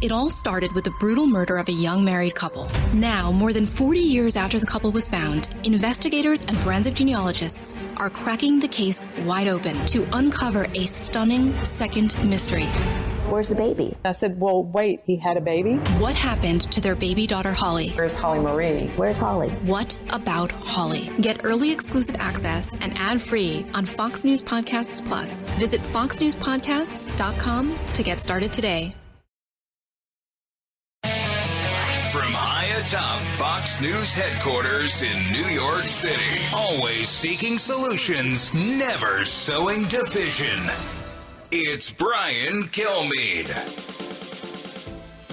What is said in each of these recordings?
It all started with the brutal murder of a young married couple. Now, more than 40 years after the couple was found, investigators and forensic genealogists are cracking the case wide open to uncover a stunning second mystery. Where's the baby? I said, well, wait, he had a baby? What happened to their baby daughter, Holly? Where's Holly Marie? Where's Holly? What about Holly? Get early exclusive access and ad-free on Fox News Podcasts Plus. Visit foxnewspodcasts.com to get started today. From high atop Fox News headquarters in New York City, always seeking solutions, never sowing division. It's Brian Kilmeade.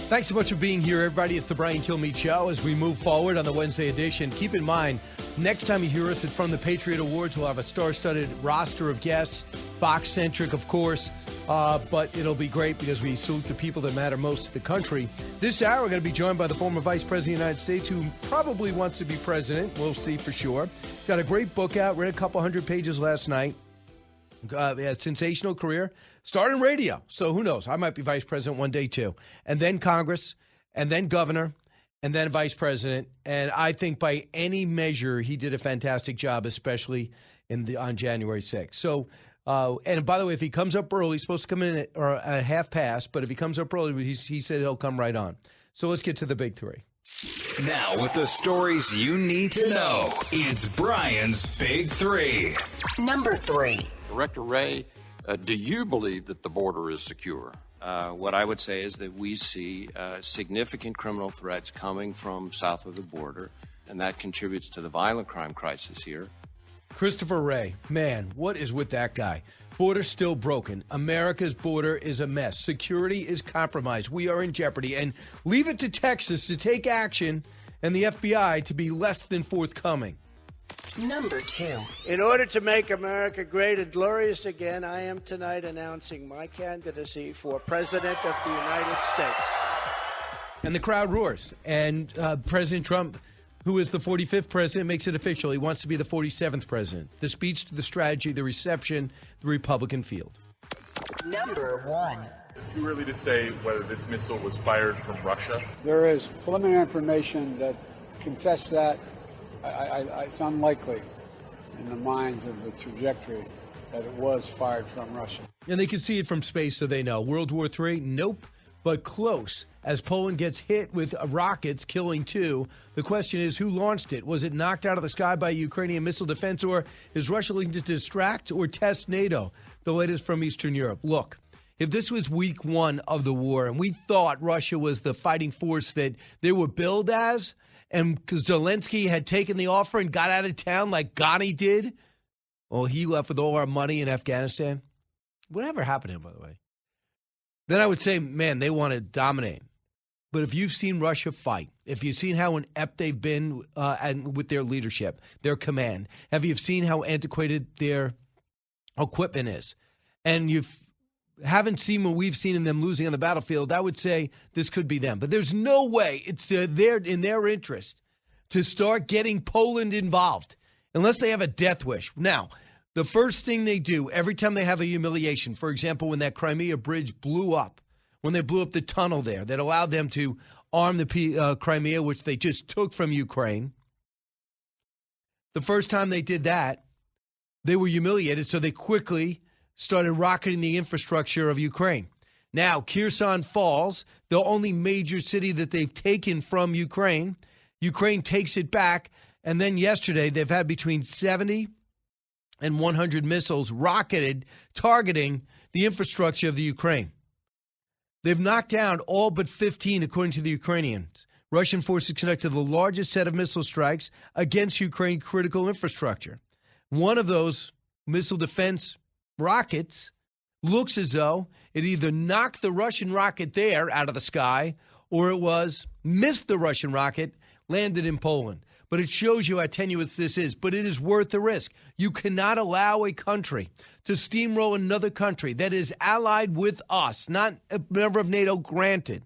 Thanks so much for being here, everybody. It's the Brian Kilmeade Show. As we move forward on the Wednesday edition, keep in mind, next time you hear us, it's from the Patriot Awards. We'll have a star-studded roster of guests, Fox-centric, of course. But it'll be great because we salute the people that matter most to the country. This hour, we're going to be joined by the former Vice President of the United States, who probably wants to be president. We'll see for sure. Got a great book out. Read a couple hundred pages last night. A sensational career. Started in radio. So who knows? I might be vice president one day, too. And then Congress, and then governor, and then vice president. And I think by any measure, he did a fantastic job, especially on January 6th. So, and by the way, if he comes up early, he's supposed to come in at half past, but if he comes up early, he said he'll come right on. So let's get to the big three. Now with the stories you need to know, it's Brian's Big Three. Number 3. Director Wray, do you believe that the border is secure? What I would say is that we see significant criminal threats coming from south of the border, and that contributes to the violent crime crisis here. Christopher Wray, man, what is with that guy? Border still broken. America's border is a mess. Security is compromised. We are in jeopardy. And leave it to Texas to take action and the FBI to be less than forthcoming. Number 2. In order to make America great and glorious again, I am tonight announcing my candidacy for President of the United States. And the crowd roars. And President Trump, who is the 45th president, makes it official. He wants to be the 47th president. The speech, the strategy, the reception, the Republican field. Number 1. Too early to say whether this missile was fired from Russia. There is preliminary information that contests that. It's unlikely in the minds of the trajectory that it was fired from Russia. And they can see it from space, so they know. World War III? Nope, but close. As Poland gets hit with rockets, killing 2, the question is, who launched it? Was it knocked out of the sky by Ukrainian missile defense, or is Russia looking to distract or test NATO? The latest from Eastern Europe. Look, if this was week 1 of the war, and we thought Russia was the fighting force that they were billed as, and Zelensky had taken the offer and got out of town like Ghani did, well, he left with all our money in Afghanistan. Whatever happened to him, by the way? Then I would say, man, they want to dominate. But if you've seen Russia fight, if you've seen how inept they've been and with their leadership, their command, have you seen how antiquated their equipment is, and you haven't seen what we've seen in them losing on the battlefield, I would say this could be them. But there's no way it's in their interest to start getting Poland involved unless they have a death wish. Now, the first thing they do every time they have a humiliation, for example, when that Crimea bridge blew up, when they blew up the tunnel there that allowed them to arm the Crimea, which they just took from Ukraine, the first time they did that, they were humiliated, so they quickly started rocketing the infrastructure of Ukraine. Now, Kherson Falls, the only major city that they've taken from Ukraine, Ukraine takes it back, and then yesterday they've had between 70 and 100 missiles rocketed, targeting the infrastructure of the Ukraine. They've knocked down all but 15, according to the Ukrainians. Russian forces conducted the largest set of missile strikes against Ukraine critical infrastructure. One of those missile defense rockets looks as though it either knocked the Russian rocket there out of the sky, or it missed the Russian rocket, landed in Poland. But it shows you how tenuous this is. But it is worth the risk. You cannot allow a country to steamroll another country that is allied with us, not a member of NATO, granted.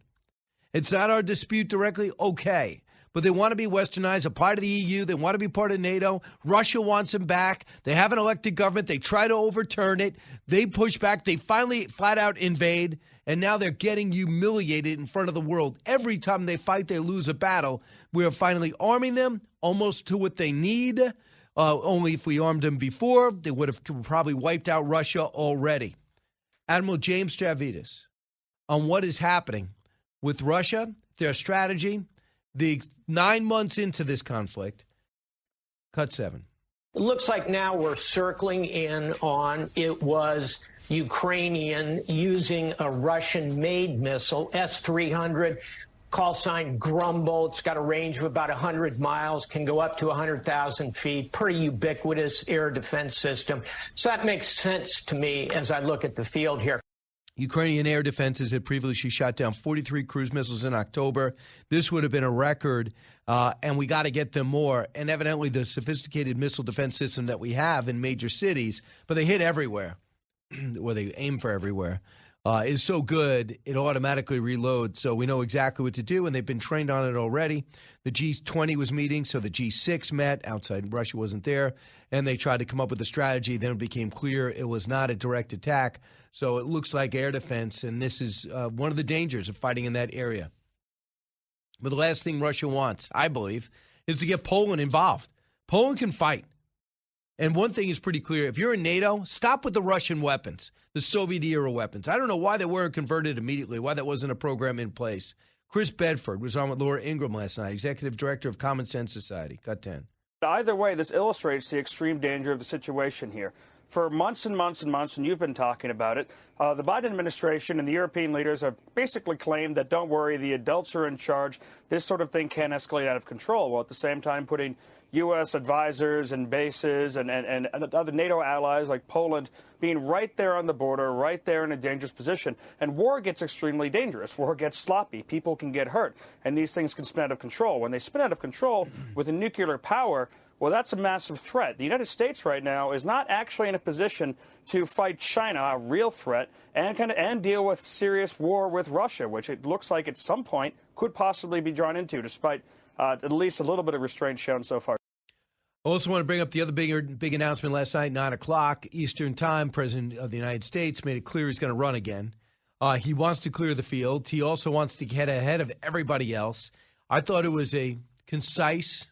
It's not our dispute directly, okay. But they want to be westernized, a part of the EU. They want to be part of NATO. Russia wants them back. They have an elected government. They try to overturn it. They push back. They finally flat out invade. And now they're getting humiliated in front of the world. Every time they fight, they lose a battle. We are finally arming them almost to what they need. Only if we armed them before, they would have probably wiped out Russia already. Admiral James Stavridis, on what is happening with Russia, their strategy, the 9 months into this conflict. Cut 7. It looks like now we're circling in on it was Ukrainian using a Russian-made missile, S-300, call sign Grumble. It's got a range of about 100 miles, can go up to 100,000 feet, pretty ubiquitous air defense system. So that makes sense to me as I look at the field here. Ukrainian air defenses had previously shot down 43 cruise missiles in October. This would have been a record, and we got to get them more. And evidently the sophisticated missile defense system that we have in major cities, but they hit everywhere, or they aim for everywhere, is so good it automatically reloads. So we know exactly what to do, and they've been trained on it already. The G20 was meeting, so the G6 met. Outside Russia wasn't there, and they tried to come up with a strategy. Then it became clear it was not a direct attack. So it looks like air defense, and this is one of the dangers of fighting in that area. But the last thing Russia wants, I believe, is to get Poland involved. Poland can fight. And one thing is pretty clear. If you're in NATO, stop with the Russian weapons, the Soviet-era weapons. I don't know why they weren't converted immediately, why that wasn't a program in place. Chris Bedford was on with Laura Ingraham last night, Executive Director of Common Sense Society. Cut 10. Either way, this illustrates the extreme danger of the situation here. For months and months and months, and you've been talking about it, the Biden administration and the European leaders have basically claimed that, don't worry, the adults are in charge. This sort of thing can escalate out of control, while at the same time putting U.S. advisors and bases and other NATO allies like Poland being right there on the border, right there in a dangerous position. And war gets extremely dangerous. War gets sloppy. People can get hurt. And these things can spin out of control. When they spin out of control with a nuclear power, well, that's a massive threat. The United States right now is not actually in a position to fight China, a real threat, and deal with serious war with Russia, which it looks like at some point could possibly be drawn into, despite at least a little bit of restraint shown so far. I also want to bring up the other big announcement last night, 9 o'clock Eastern Time. President of the United States made it clear he's going to run again. He wants to clear the field. He also wants to get ahead of everybody else. I thought it was a concise,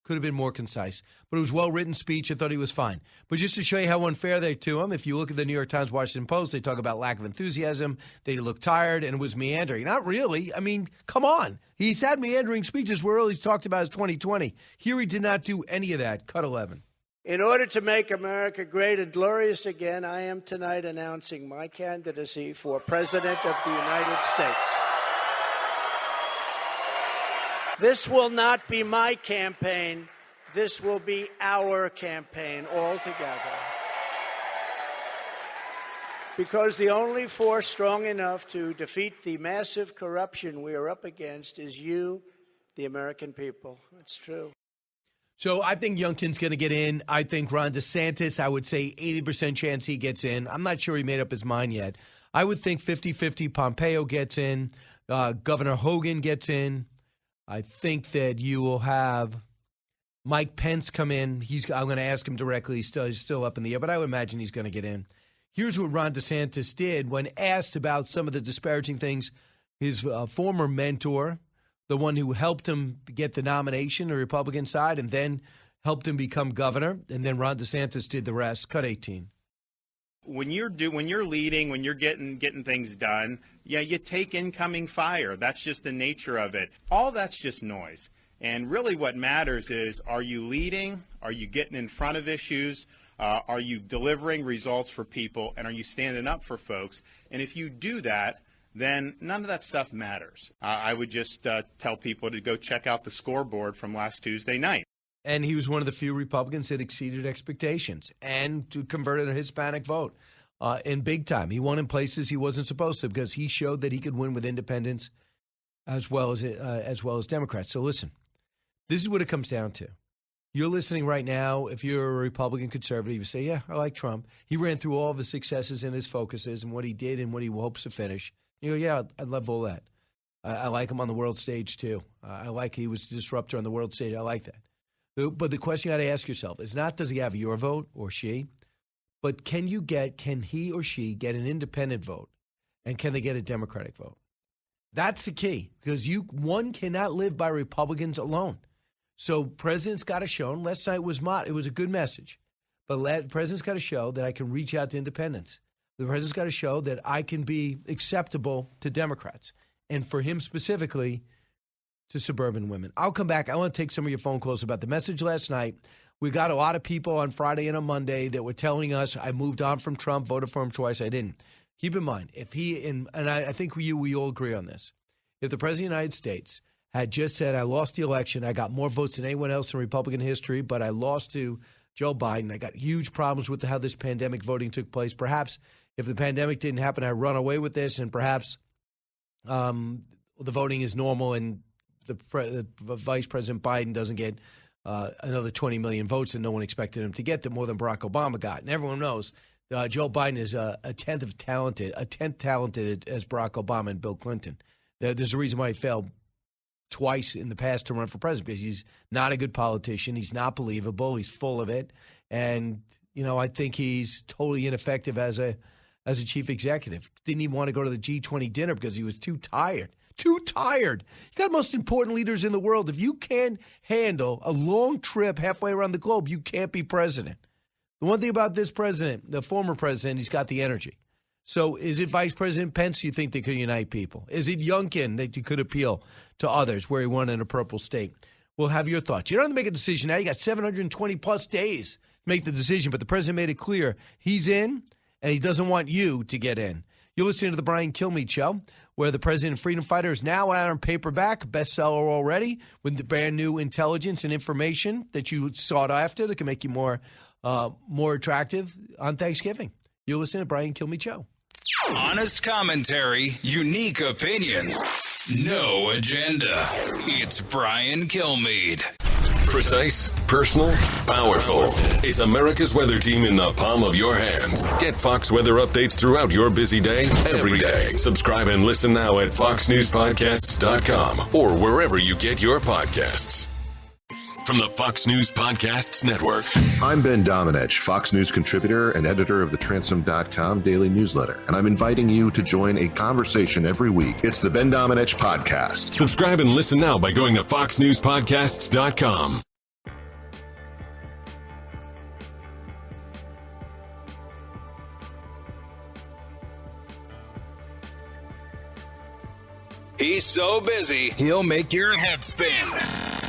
could have been more concise, but it was a well-written speech. I thought he was fine. But just to show you how unfair they're to him, if you look at the New York Times, Washington Post, they talk about lack of enthusiasm. They look tired, and it was meandering. Not really. I mean, come on. He's had meandering speeches where all he's talked about is 2020. Here he did not do any of that. Cut 11. In order to make America great and glorious again, I am tonight announcing my candidacy for President of the United States. This will not be my campaign. This will be our campaign all together. Because the only force strong enough to defeat the massive corruption we are up against is you, the American people. It's true. So I think Youngkin's going to get in. I think Ron DeSantis, I would say 80% chance he gets in. I'm not sure he made up his mind yet. I would think 50-50 Pompeo gets in. Governor Hogan gets in. I think that you will have Mike Pence come in. I'm going to ask him directly. He's still up in the air, but I would imagine he's going to get in. Here's what Ron DeSantis did when asked about some of the disparaging things. His former mentor, the one who helped him get the nomination, the Republican side, and then helped him become governor, and then Ron DeSantis did the rest. Cut 18. When you're leading, when you're getting things done, yeah, you take incoming fire. That's just the nature of it. All that's just noise. And really what matters is, are you leading? Are you getting in front of issues? Are you delivering results for people? And are you standing up for folks? And if you do that, then none of that stuff matters. I would just tell people to go check out the scoreboard from last Tuesday night. And he was one of the few Republicans that exceeded expectations and converted a Hispanic vote in big time. He won in places he wasn't supposed to because he showed that he could win with independents as well as Democrats. So listen, this is what it comes down to. You're listening right now. If you're a Republican conservative, you say, yeah, I like Trump. He ran through all of his successes and his focuses and what he did and what he hopes to finish. You go, yeah, I love all that. I like him on the world stage, too. I like he was a disruptor on the world stage. I like that. But the question you got to ask yourself is not does he have your vote or she, but can he or she get an independent vote And can they get a Democratic vote? That's the key, because one cannot live by Republicans alone. So president's got to show, and last night it was a good message, but president's got to show that I can reach out to independents. The president's got to show that I can be acceptable to Democrats, and for him specifically, to suburban women. I'll come back. I want to take some of your phone calls about the message last night. We got a lot of people on Friday and on Monday that were telling us I moved on from Trump, voted for him twice. I didn't. Keep in mind, if he, and I think we all agree on this, if the President of the United States had just said, I lost the election, I got more votes than anyone else in Republican history, but I lost to Joe Biden, I got huge problems with how this pandemic voting took place. Perhaps if the pandemic didn't happen, I run away with this, and perhaps the voting is normal and the Vice President Biden doesn't get another 20 million votes that no one expected him to get, that more than Barack Obama got. And everyone knows Joe Biden is a tenth talented as Barack Obama and Bill Clinton. There's a reason why he failed twice in the past to run for president, because he's not a good politician. He's not believable. He's full of it. And, I think he's totally ineffective as a chief executive. Didn't even want to go to the G20 dinner because he was too tired. Too tired. You got the most important leaders in the world. If you can't handle a long trip halfway around the globe, you can't be president. The one thing about this president, the former president, he's got the energy. So is it Vice President Pence you think they could unite people? Is it Youngkin that you could appeal to others where he won in a purple state? We'll have your thoughts. You don't have to make a decision now. You got 720-plus days to make the decision, but the president made it clear he's in and he doesn't want you to get in. You're listening to the Brian Kilmeade Show, where the president and freedom fighter is now out on paperback, bestseller already, with the brand new intelligence and information that you sought after that can make you more attractive on Thanksgiving. You're listening to Brian Kilmeade Show. Honest commentary, unique opinions, no agenda. It's Brian Kilmeade. Precise, personal, powerful. It's America's weather team in the palm of your hands. Get Fox weather updates throughout your busy day, every day. Subscribe and listen now at foxnewspodcasts.com or wherever you get your podcasts. From the Fox News Podcasts Network. I'm Ben Domenech, Fox News contributor and editor of the Transom.com daily newsletter, and I'm inviting you to join a conversation every week. It's the Ben Domenech Podcast. Subscribe and listen now by going to foxnewspodcasts.com. He's so busy, he'll make your head spin.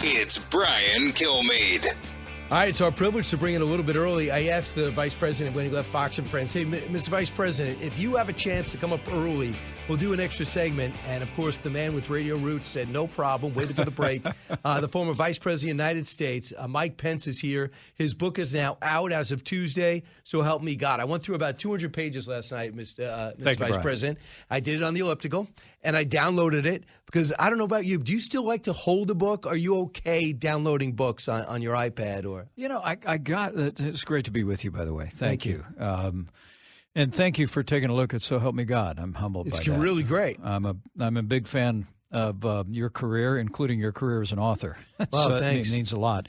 It's Brian Kilmeade. All right, it's our privilege to bring it a little bit early. I asked the Vice President when he left Fox and Friends, hey, Mr. Vice President, if you have a chance to come up early, we'll do an extra segment. And, of course, the man with radio roots said, no problem, waited for the break. The former Vice President of the United States, Mike Pence, is here. His book is now out as of Tuesday, so help me God. I went through about 200 pages last night, Mr. Vice President. I did it on the elliptical, and I downloaded it because I don't know about you. Do you still like to hold a book? Are you okay downloading books on your iPad? Or I got it. It's great to be with you, by the way. Thank you. And thank you for taking a look at So Help Me God. I'm humbled by that. It's really great. I'm a big fan of your career, including your career as an author. Well, so thanks. It means a lot.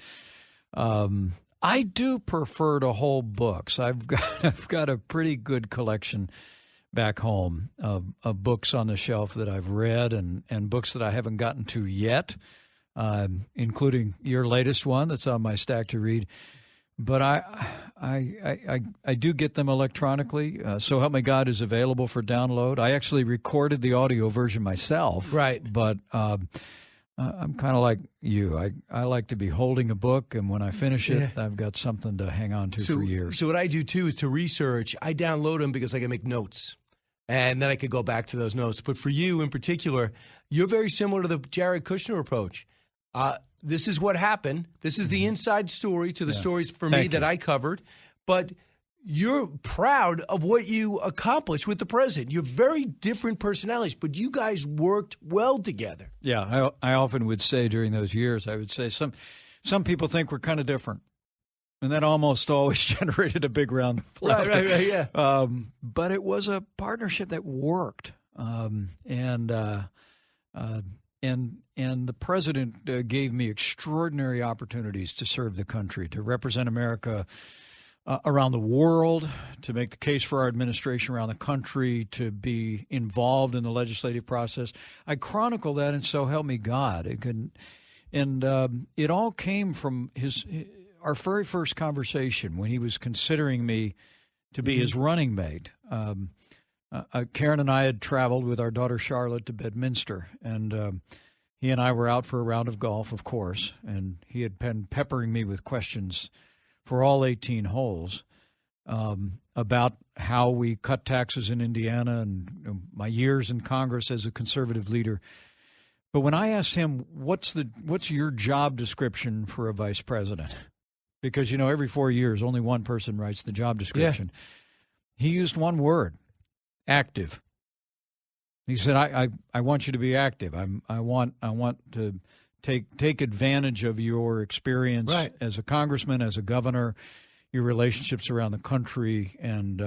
I do prefer to hold books. I've got a pretty good collection back home of books on the shelf that I've read and books that I haven't gotten to yet, including your latest one that's on my stack to read. But I do get them electronically. So Help Me God is available for download. I actually recorded the audio version myself. Right. But I'm kind of like you. I like to be holding a book, and when I finish it, I've got something to hang on to for years. So what I do, too, is to research. I download them because I can make notes, and then I could go back to those notes. But for you in particular, you're very similar to the Jared Kushner approach. This is what happened. This is the inside story to the stories for me that I covered. But you're proud of what you accomplished with the president. You're very different personalities, but you guys worked well together. Yeah, I often would say during those years, I would say some people think we're kind of different. And that almost always generated a big round of laughter. Right, yeah. But it was a partnership that worked. And the president gave me extraordinary opportunities to serve the country, to represent America around the world, to make the case for our administration around the country, to be involved in the legislative process. I chronicle that, and so help me God. It all came from our very first conversation when he was considering me to be his running mate. Karen and I had traveled with our daughter Charlotte to Bedminster, and he and I were out for a round of golf, of course, and he had been peppering me with questions for all 18 holes about how we cut taxes in Indiana and my years in Congress as a conservative leader. But when I asked him, what's your job description for a vice president? Because, every 4 years, only one person writes the job description. Yeah. He used one word, active. He said, I want you to be active. I want to take advantage of your experience as a congressman, as a governor, your relationships around the country, and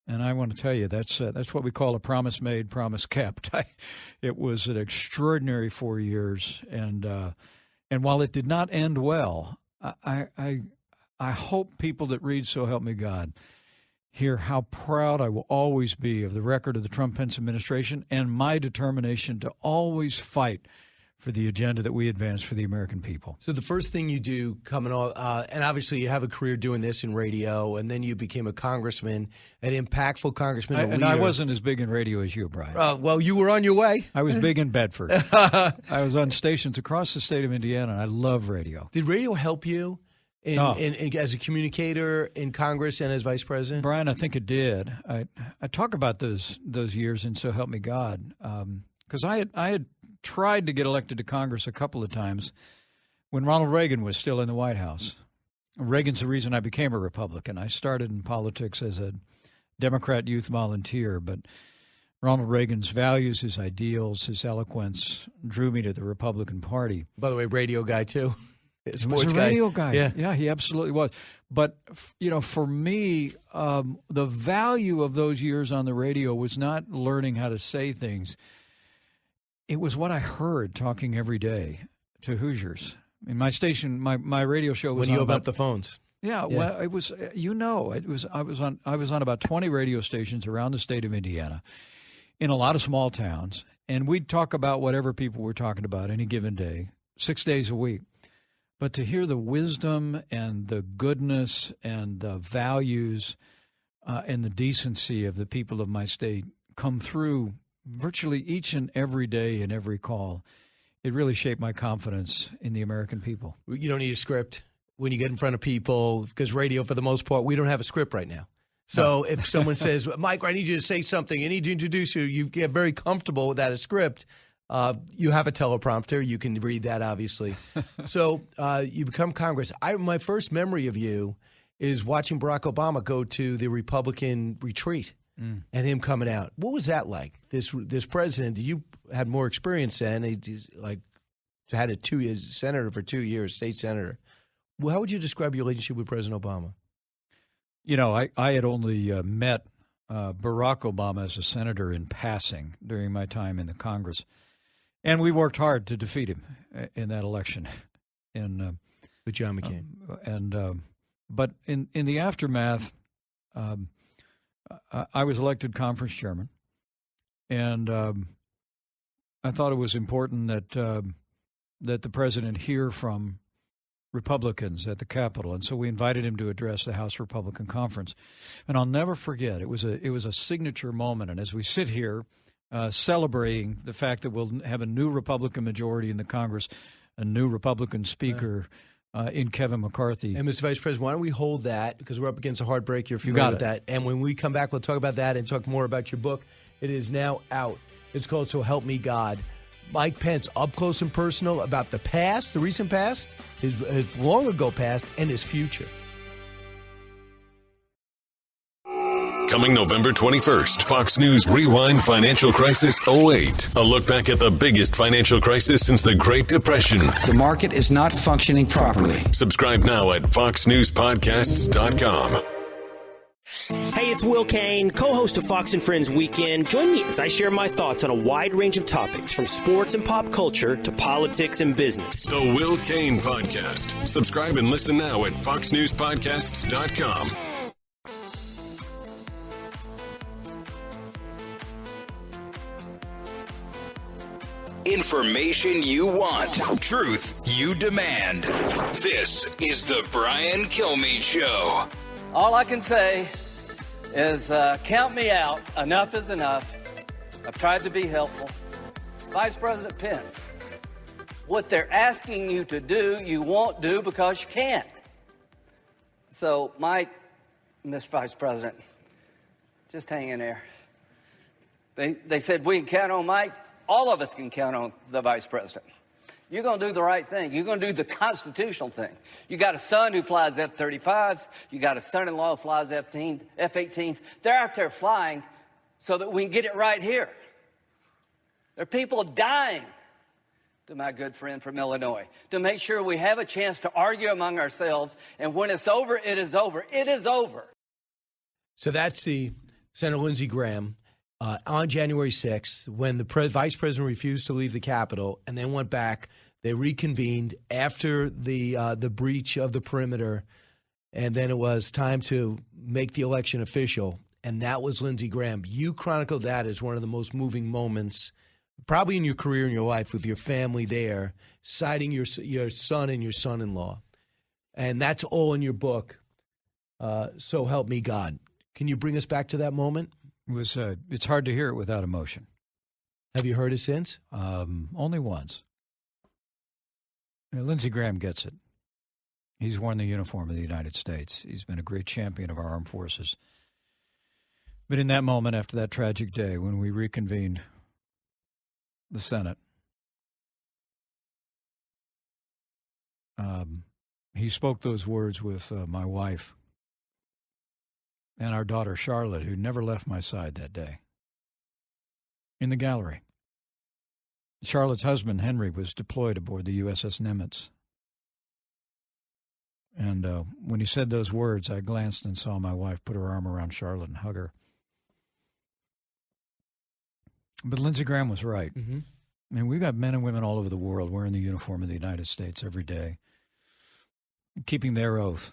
I want to tell you that's what we call a promise made, promise kept. It was an extraordinary 4 years, and while it did not end well, I hope people that read So Help Me God hear how proud I will always be of the record of the Trump-Pence administration and my determination to always fight for the agenda that we advance for the American people. So the first thing you do coming on, and obviously you have a career doing this in radio, and then you became a congressman, an impactful congressman, and I wasn't as big in radio as you, Brian. Well, you were on your way. I was big in Bedford. I was on stations across the state of Indiana, and I love radio. Did radio help you in as a communicator in Congress and as vice president? Brian, I think it did. I talk about those years in So Help Me God, because I had tried to get elected to Congress a couple of times when Ronald Reagan was still in the White House. Reagan's the reason I became a Republican. I started in politics as a Democrat youth volunteer, but Ronald Reagan's values, his ideals, his eloquence drew me to the Republican Party. By the way, radio guy too. He was a radio guy. Yeah, he absolutely was. But, for me, the value of those years on the radio was not learning how to say things. It was what I heard talking every day to Hoosiers. In my station, my radio show was when you opened up the phones. Yeah, well, it was. I was on about 20 radio stations around the state of Indiana, in a lot of small towns, and we'd talk about whatever people were talking about any given day, 6 days a week. But to hear the wisdom and the goodness and the values and the decency of the people of my state come through virtually each and every day in every call, it really shaped my confidence in the American people. You don't need a script when you get in front of people, because radio, for the most part, we don't have a script right now. So if someone says, Mike, I need you to say something, I need to introduce you, you get very comfortable without a script. You have a teleprompter. You can read that, obviously. So you become Congress. My first memory of you is watching Barack Obama go to the Republican retreat. And him coming out. What was that like? This president, you had more experience then. He's had a 2 years senator for 2 years, state senator. Well, how would you describe your relationship with President Obama? I had only met Barack Obama as a senator in passing during my time in the Congress, and we worked hard to defeat him in that election. With John McCain. But in the aftermath. I was elected conference chairman, and I thought it was important that the president hear from Republicans at the Capitol, and so we invited him to address the House Republican Conference. And I'll never forget, it was a signature moment. And as we sit here celebrating the fact that we'll have a new Republican majority in the Congress, a new Republican speaker. In Kevin McCarthy. And Mr. Vice President, why don't we hold that, because we're up against a hard break. You're familiar with that. And when we come back, we'll talk about that and talk more about your book. It is now out. It's called So Help Me God. Mike Pence, up close and personal about the past, the recent past, his long ago past, and his future. Coming November 21st, Fox News Rewind Financial Crisis 08. A look back at the biggest financial crisis since the Great Depression. The market is not functioning properly. Subscribe now at foxnewspodcasts.com. Hey, it's Will Kane, co-host of Fox & Friends Weekend. Join me as I share my thoughts on a wide range of topics, from sports and pop culture to politics and business. The Will Kane Podcast. Subscribe and listen now at foxnewspodcasts.com. Information you want. Truth you demand. This is the Brian Kilmeade Show. All I can say is count me out. Enough is enough. I've tried to be helpful. Vice President Pence, what they're asking you to do, you won't do because you can't. So, Mike, Mr. Vice President, just hang in there. They said we can count on Mike. All of us can count on the Vice President. You're going to do the right thing. You're going to do the constitutional thing. You got a son who flies F-35s. You got a son-in-law who flies F-18s. They're out there flying so that we can get it right here. There are people dying, to my good friend from Illinois, to make sure we have a chance to argue among ourselves. And when it's over, it is over. It is over. So that's the Senator Lindsey Graham on January 6th when the vice president refused to leave the Capitol and then went back. They reconvened after the breach of the perimeter, and then it was time to make the election official, and that was Lindsey Graham. You chronicled that as one of the most moving moments probably in your career and your life, with your family there, citing your son and your son-in-law. And that's all in your book, So Help Me God. Can you bring us back to that moment? It's hard to hear it without emotion. Have you heard it since? Only once. Lindsey Graham gets it. He's worn the uniform of the United States. He's been a great champion of our armed forces. But in that moment, after that tragic day, when we reconvened the Senate, he spoke those words with my wife and our daughter, Charlotte, who never left my side that day, in the gallery. Charlotte's husband, Henry, was deployed aboard the USS Nimitz. And when he said those words, I glanced and saw my wife put her arm around Charlotte and hug her. But Lindsey Graham was right. Mm-hmm. I mean, we've got men and women all over the world wearing the uniform of the United States every day, keeping their oath,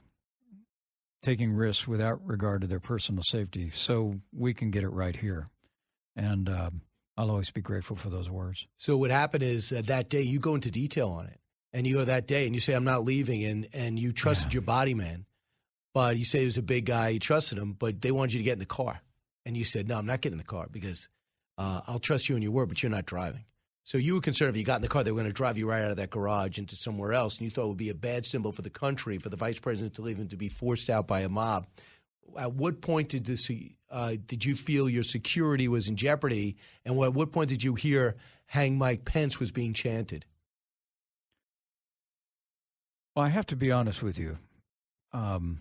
taking risks without regard to their personal safety, so we can get it right here. And I'll always be grateful for those words. So what happened is that day you go into detail on it, and you go that day and you say, I'm not leaving, and you trusted your body man. But you say he was a big guy, you trusted him, but they wanted you to get in the car. And you said, no, I'm not getting in the car because I'll trust you in your word, but you're not driving. So you were concerned if you got in the car, they were going to drive you right out of that garage into somewhere else, and you thought it would be a bad symbol for the country, for the vice president to leave and to be forced out by a mob. At what point did you feel your security was in jeopardy, and at what point did you hear Hang Mike Pence was being chanted? Well, I have to be honest with you, and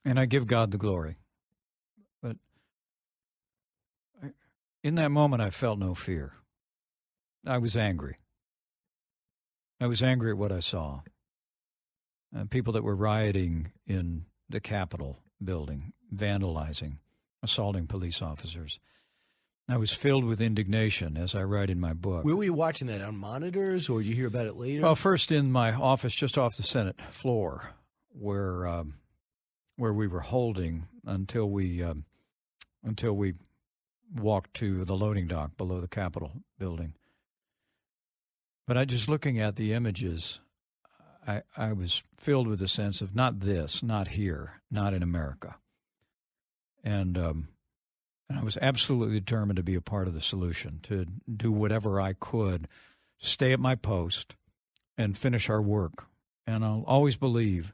I give God the glory. But in that moment, I felt no fear. I was angry. I was angry at what I saw. People that were rioting in the Capitol building, vandalizing, assaulting police officers. I was filled with indignation, as I write in my book. Where were you watching that, on monitors, or did you hear about it later? Well, first in my office just off the Senate floor, where we were holding until we walked to the loading dock below the Capitol building. But just looking at the images, I was filled with a sense of not here, not in America. And I was absolutely determined to be a part of the solution, to do whatever I could, stay at my post, and finish our work. And I'll always believe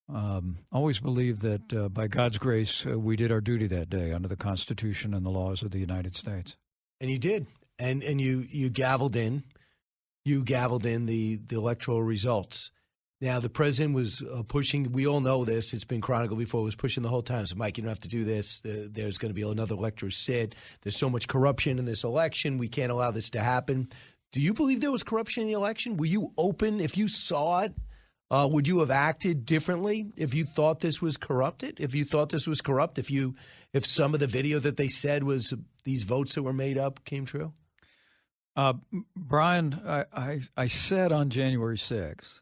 that by God's grace, we did our duty that day under the Constitution and the laws of the United States. And you did. And you gavelled in. You gavelled in the electoral results. Now, the president was pushing, we all know this, it's been chronicled before, was pushing the whole time. So, Mike, you don't have to do this. There's going to be another electoral sit. There's so much corruption in this election. We can't allow this to happen. Do you believe there was corruption in the election? Were you open? If you saw it, would you have acted differently if you thought this was corrupted? If you thought this was corrupt? If some of the video that they said was these votes that were made up came true? Brian, I said on January 6th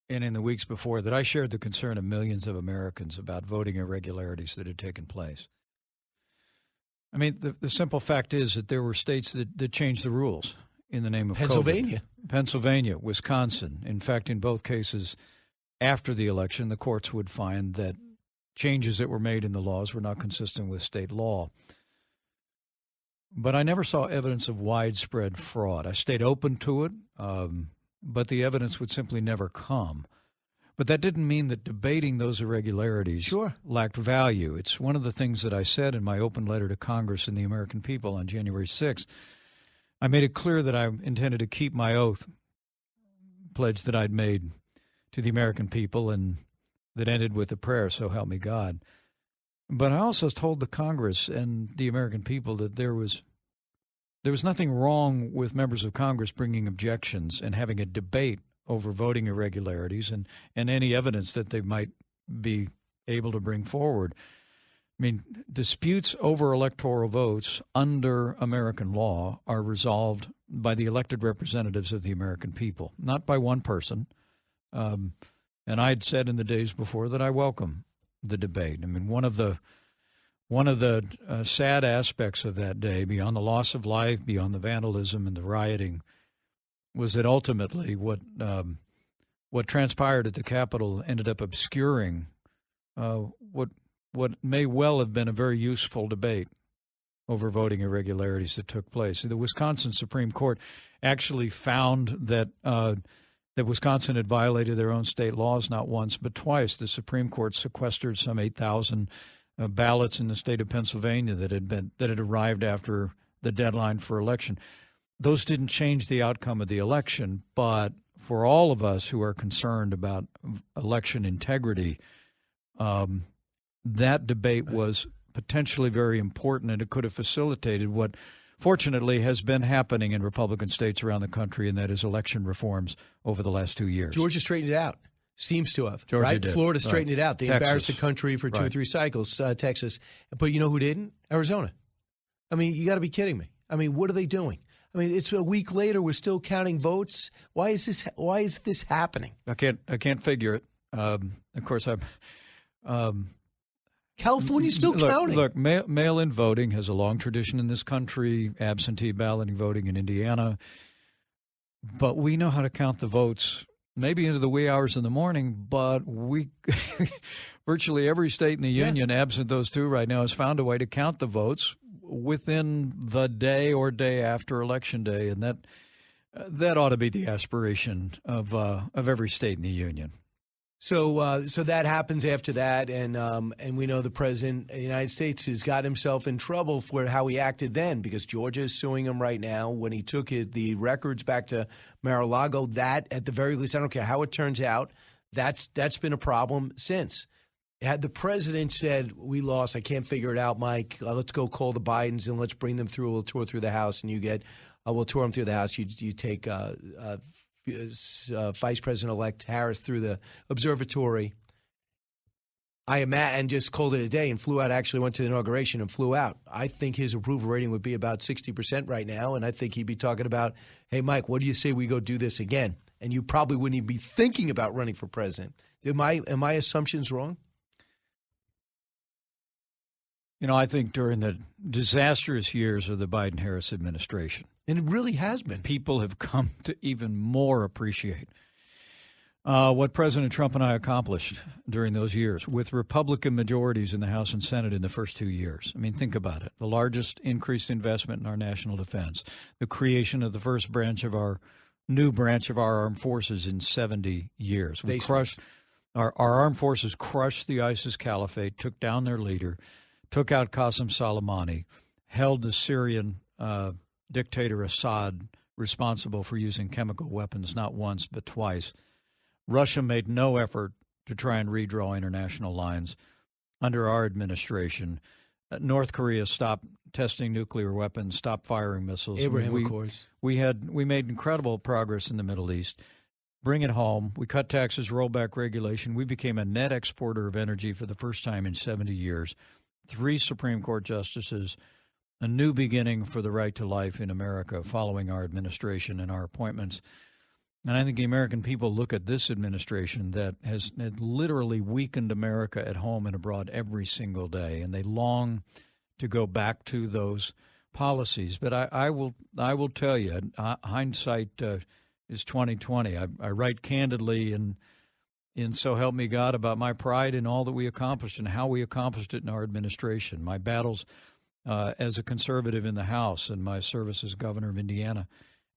and in the weeks before that I shared the concern of millions of Americans about voting irregularities that had taken place. I mean, the simple fact is that there were states that changed the rules in the name of Pennsylvania. COVID. Pennsylvania, Wisconsin. In fact, in both cases, after the election, the courts would find that changes that were made in the laws were not consistent with state law. But I never saw evidence of widespread fraud. I stayed open to it, but the evidence would simply never come. But that didn't mean that debating those irregularities lacked value. It's one of the things that I said in my open letter to Congress and the American people on January 6th. I made it clear that I intended to keep my oath, pledge that I'd made to the American people, and that ended with a prayer, so help me God. But I also told the Congress and the American people that there was nothing wrong with members of Congress bringing objections and having a debate over voting irregularities and any evidence that they might be able to bring forward. I mean, disputes over electoral votes under American law are resolved by the elected representatives of the American people, not by one person. And I'd said in the days before that I welcome the debate. I mean, one of the sad aspects of that day, beyond the loss of life, beyond the vandalism and the rioting, was that ultimately what transpired at the Capitol ended up obscuring what may well have been a very useful debate over voting irregularities that took place. The Wisconsin Supreme Court actually found that Wisconsin had violated their own state laws not once but twice. The Supreme Court sequestered some 8,000 ballots in the state of Pennsylvania that had arrived after the deadline for election. Those didn't change the outcome of the election, but for all of us who are concerned about election integrity, that debate was potentially very important, and it could have facilitated what fortunately has been happening in Republican states around the country, and that is election reforms over the last 2 years. Georgia straightened it out. Seems to have. Georgia right? did. Florida straightened it out. They Texas. embarrassed the country for two or three cycles, Texas. But you know who didn't? Arizona. I mean, you got to be kidding me. I mean, what are they doing? I mean, it's a week later. We're still counting votes. Why is this happening? I can't figure it. Of course, California's still counting. Look, mail-in voting has a long tradition in this country, absentee balloting voting in Indiana. But we know how to count the votes, maybe into the wee hours in the morning, but virtually every state in the union, absent those two right now, has found a way to count the votes within the day or day after Election Day, and that ought to be the aspiration of every state in the union. So that happens after that, and we know the president of the United States has got himself in trouble for how he acted then, because Georgia is suing him right now. When he took the records back to Mar-a-Lago, that at the very least, I don't care how it turns out, that's been a problem since. Had the president said, we lost, I can't figure it out, Mike, let's go call the Bidens and let's bring them through, we'll tour through the House, and you get, we'll tour them through the House, you take Vice President-elect Harris through the observatory, and just called it a day and flew out, actually went to the inauguration and flew out. I think his approval rating would be about 60% right now, and I think he'd be talking about, hey, Mike, what do you say we go do this again? And you probably wouldn't even be thinking about running for president. Am my assumptions wrong? You know, I think during the disastrous years of the Biden-Harris administration, and it really has been, people have come to even more appreciate what President Trump and I accomplished during those years with Republican majorities in the House and Senate in the first 2 years. I mean, think about it. The largest increased investment in our national defense, the creation of the first new branch of our armed forces in 70 years. We crushed our armed forces, crushed the ISIS caliphate, took down their leader, took out Qasem Soleimani, held the Syrian dictator Assad responsible for using chemical weapons not once but twice. Russia made no effort to try and redraw international lines under our administration. North Korea stopped testing nuclear weapons, stopped firing missiles. Abraham Accords. We made incredible progress in the Middle East. Bring it home. We cut taxes, roll back regulation. We became a net exporter of energy for the first time in 70 years. 3 Supreme Court justices, a new beginning for the right to life in America following our administration and our appointments. And I think the American people look at this administration that has literally weakened America at home and abroad every single day, and they long to go back to those policies. But I will tell you, hindsight is 20/20. I write candidly in So Help Me God about my pride in all that we accomplished and how we accomplished it in our administration, my battles as a conservative in the House and my service as governor of Indiana,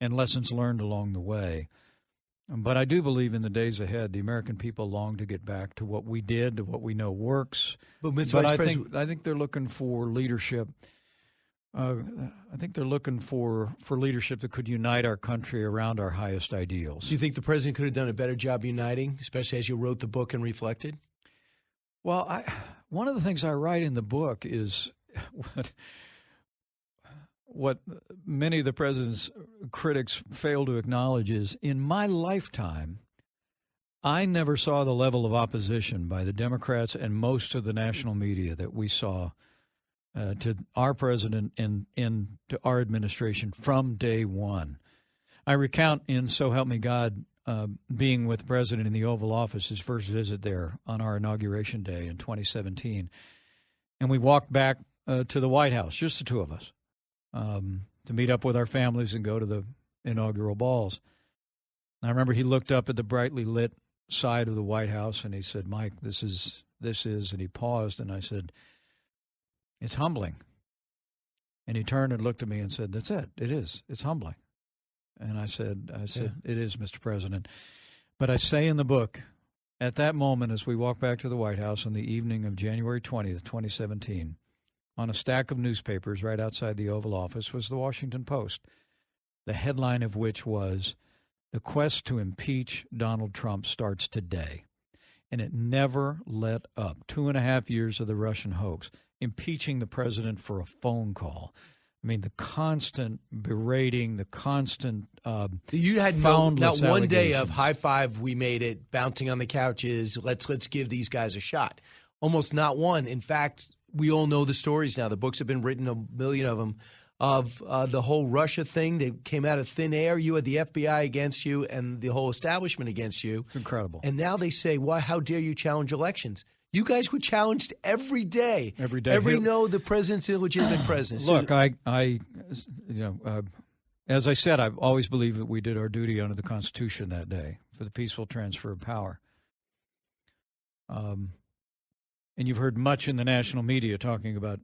and lessons learned along the way. But I do believe in the days ahead, the American people long to get back to what we did, to what we know works. But I think they're looking for leadership. I think they're looking for leadership that could unite our country around our highest ideals. Do you think the president could have done a better job uniting, especially as you wrote the book and reflected? Well, one of the things I write in the book is what many of the president's critics fail to acknowledge is, in my lifetime, I never saw the level of opposition by the Democrats and most of the national media that we saw to our president and to our administration from day one. I recount in So Help Me God being with the president in the Oval Office, his first visit there on our inauguration day in 2017. And we walked back to the White House, just the two of us, to meet up with our families and go to the inaugural balls. And I remember he looked up at the brightly lit side of the White House and he said, "Mike, this is," and he paused, and I said, "It's humbling." And he turned and looked at me and said, "That's it. It is. It's humbling." And I said, "It is, Mr. President." But I say in the book, at that moment, as we walked back to the White House on the evening of January 20th, 2017, on a stack of newspapers right outside the Oval Office was the Washington Post, the headline of which was, "The quest to impeach Donald Trump starts today." And it never let up. 2.5 years of the Russian hoax, impeaching the president for a phone call. I mean, the constant berating, the constant you had foundless not one day of allegations. high five, we made it, bouncing on the couches, let's give these guys a shot. Almost not one. In fact, we all know the stories now. The books have been written, a million of them, of the whole Russia thing that came out of thin air. You had the FBI against you and the whole establishment against you. It's incredible. And now they say, "Why? How dare you challenge elections?" You guys were challenged every day. Every day. The president's illegitimate president. Look, as I said, I've always believed that we did our duty under the Constitution that day for the peaceful transfer of power. And you've heard much in the national media talking about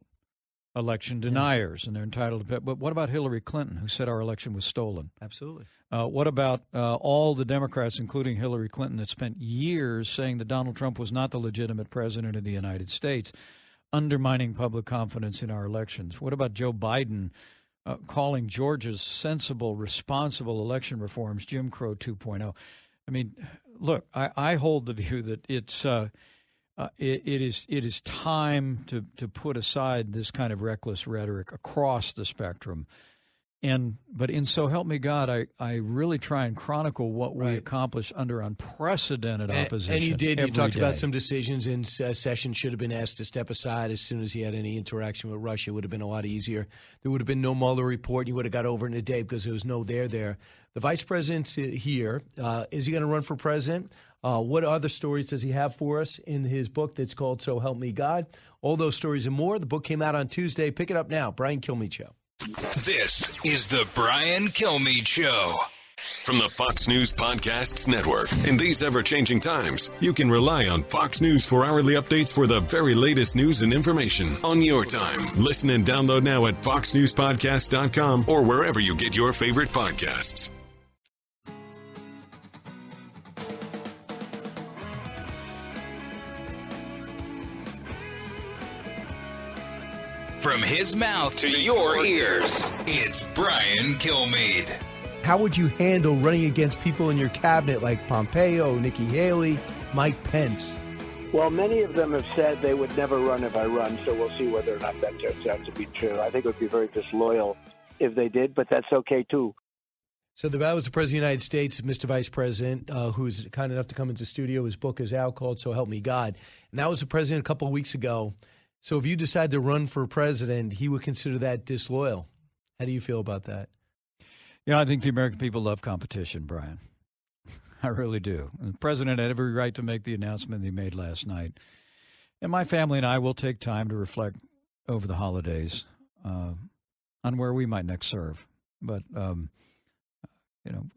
election deniers, and they're entitled to. But what about Hillary Clinton, who said our election was stolen? Absolutely. What about all the Democrats, including Hillary Clinton, that spent years saying that Donald Trump was not the legitimate president of the United States, undermining public confidence in our elections? What about Joe Biden calling Georgia's sensible, responsible election reforms Jim Crow 2.0? I mean, look, I hold the view that it is time to put aside this kind of reckless rhetoric across the spectrum. But in So Help Me God, I really try and chronicle what we accomplished under unprecedented opposition. And you did. You talked day. about some decisions, and Sessions should have been asked to step aside as soon as he had any interaction with Russia. It would have been a lot easier. There would have been no Mueller report. You would have got over in a day because there was no there. The vice president's here. Is he going to run for president? What other stories does he have for us in his book that's called So Help Me God? All those stories and more. The book came out on Tuesday. Pick it up now. Brian Kilmeade Show. This is the Brian Kilmeade Show. From the Fox News Podcasts Network. In these ever-changing times, you can rely on Fox News for hourly updates for the very latest news and information on your time. Listen and download now at foxnewspodcast.com or wherever you get your favorite podcasts. From his mouth to your ears, it's Brian Kilmeade. How would you handle running against people in your cabinet like Pompeo, Nikki Haley, Mike Pence? Well, many of them have said they would never run if I run, so we'll see whether or not that turns out to be true. I think it would be very disloyal if they did, but that's okay, too. So that was the President of the United States, Mr. Vice President, who was kind enough to come into the studio. His book is out called So Help Me God. And that was the president a couple of weeks ago. So if you decide to run for president, he would consider that disloyal. How do you feel about that? I think the American people love competition, Brian. I really do. And the president had every right to make the announcement he made last night. And my family and I will take time to reflect over the holidays. where we might next serve. But,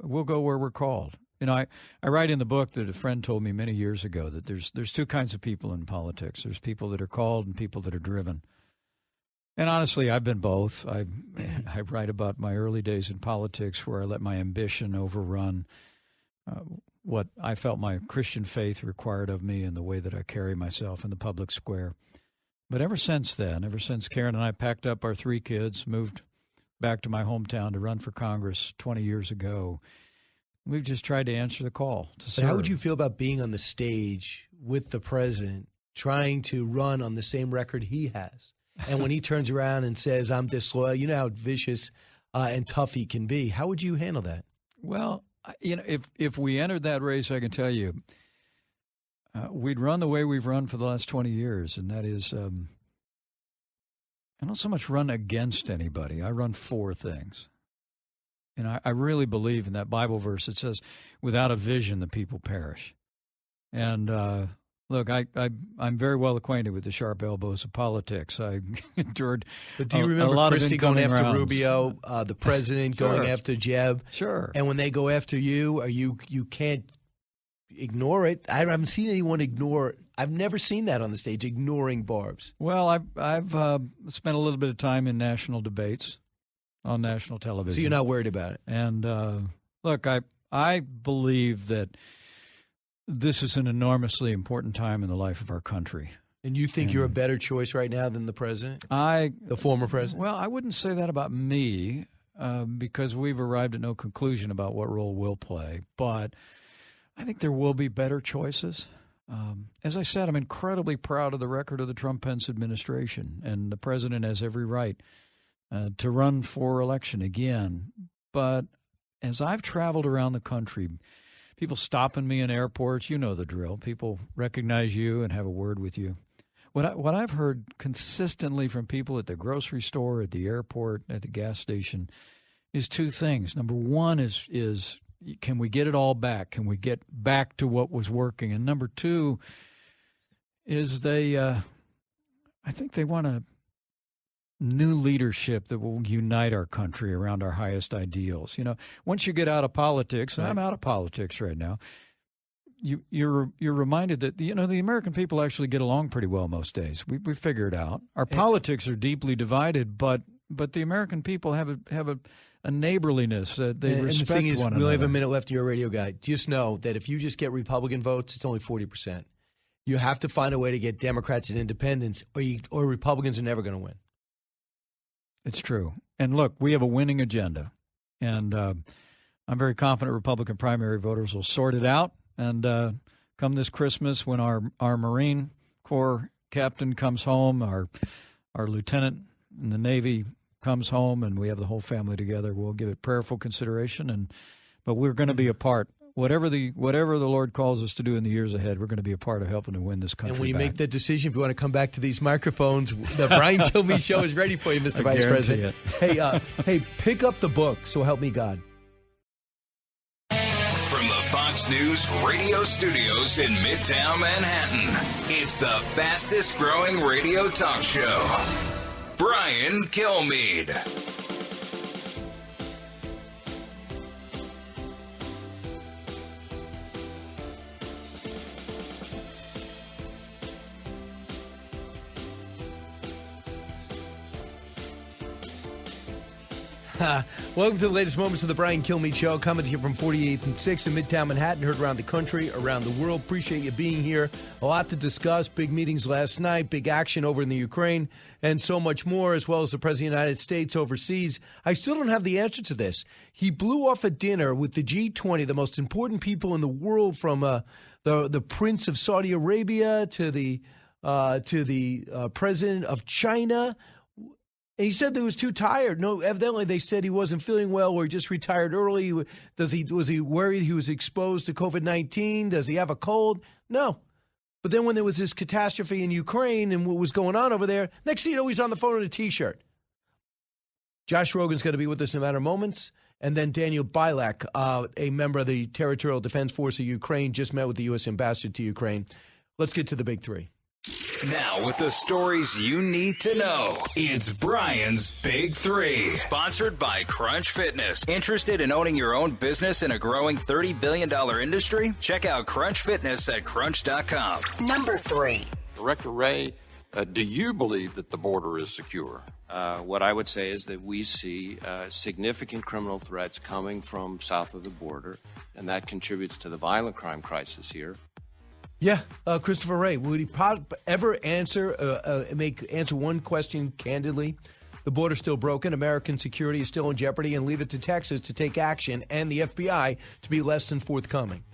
we'll go where we're called. I write in the book that a friend told me many years ago that there's two kinds of people in politics. There's people that are called and people that are driven. And honestly, I've been both. I write about my early days in politics where I let my ambition overrun what I felt my Christian faith required of me and the way that I carry myself in the public square. But ever since then, ever since Karen and I packed up our 3 kids, moved back to my hometown to run for Congress 20 years ago, we've just tried to answer the call to serve. But how would you feel about being on the stage with the president, trying to run on the same record he has? And when he turns around and says, I'm disloyal, you know how vicious and tough he can be. How would you handle that? Well, if we entered that race, I can tell you, we'd run the way we've run for the last 20 years, and that is I don't so much run against anybody. I run for things. And I really believe in that Bible verse that says, without a vision, the people perish. And look, I'm very well acquainted with the sharp elbows of politics. I endured But do you a remember lot Christie of going after rounds. Rubio, the president going after Jeb? Sure. And when they go after you, you can't ignore it. I haven't seen anyone ignore. I've never seen that on the stage, ignoring barbs. Well, I've spent a little bit of time in national debates on national television. So you're not worried about it. And look, I believe that this is an enormously important time in the life of our country. And you think you're a better choice right now than the president? The former president? Well, I wouldn't say that about me because we've arrived at no conclusion about what role we'll play. But I think there will be better choices. As I said, I'm incredibly proud of the record of the Trump-Pence administration, and the president has every right to run for election again. But as I've traveled around the country, people stopping me in airports, you know the drill. People recognize you and have a word with you. What I've heard consistently from people at the grocery store, at the airport, at the gas station, is 2 things. Number one is can we get it all back? Can we get back to what was working? And number 2 is I think they want a new leadership that will unite our country around our highest ideals. Once you get out of politics, and I'm out of politics right now, you're reminded that the American people actually get along pretty well most days. We figure it out. Our politics are deeply divided, but the American people have a neighborliness that they respect and the thing is, one we only have another. a minute left. You're a radio guy. Just know that if you just get Republican votes, it's only 40%. You have to find a way to get Democrats and independents, or Republicans are never going to win. It's true. And look, we have a winning agenda. And I'm very confident Republican primary voters will sort it out. And come this Christmas, when our Marine Corps captain comes home, our lieutenant in the Navy comes home, and we have the whole family together, we'll give it prayerful consideration. But we're going to be a part. Whatever the Lord calls us to do in the years ahead, we're going to be a part of helping to win this country. And when you back. make that decision, if you want to come back to these microphones, the Brian Kilmeade Show is ready for you, Mr. I Vice guarantee President. Hey, pick up the book, So Help Me God. From the Fox News radio studios in Midtown Manhattan, it's the fastest growing radio talk show. Brian Kilmeade. Welcome to the latest moments of the Brian Kilmeade Show, coming to you from 48th and 6th in Midtown Manhattan, heard around the country, around the world. Appreciate you being here. A lot to discuss. Big meetings last night, big action over in the Ukraine, and so much more, as well as the President of the United States overseas. I still don't have the answer to this. He blew off a dinner with the G20, the most important people in the world, from the Prince of Saudi Arabia to the President of China. And he said that he was too tired. No, evidently they said he wasn't feeling well, or he just retired early. Was he worried he was exposed to COVID-19? Does he have a cold? No. But then when there was this catastrophe in Ukraine and what was going on over there, next thing you know, he's on the phone in a T-shirt. Josh Rogan's going to be with us in a matter of moments. And then Daniel Bilak, a member of the Territorial Defense Force of Ukraine, just met with the U.S. ambassador to Ukraine. Let's get to the big 3. Now, with the stories you need to know, it's Brian's Big Three, sponsored by Crunch Fitness. Interested in owning your own business in a growing $30 billion industry? Check out Crunch Fitness at crunch.com. Number 3. Director Ray, do you believe that the border is secure? What I would say is that we see significant criminal threats coming from south of the border, and that contributes to the violent crime crisis here. Yeah, Christopher Wray, would he ever answer one question candidly? The border's still broken, American security is still in jeopardy, and leave it to Texas to take action and the FBI to be less than forthcoming.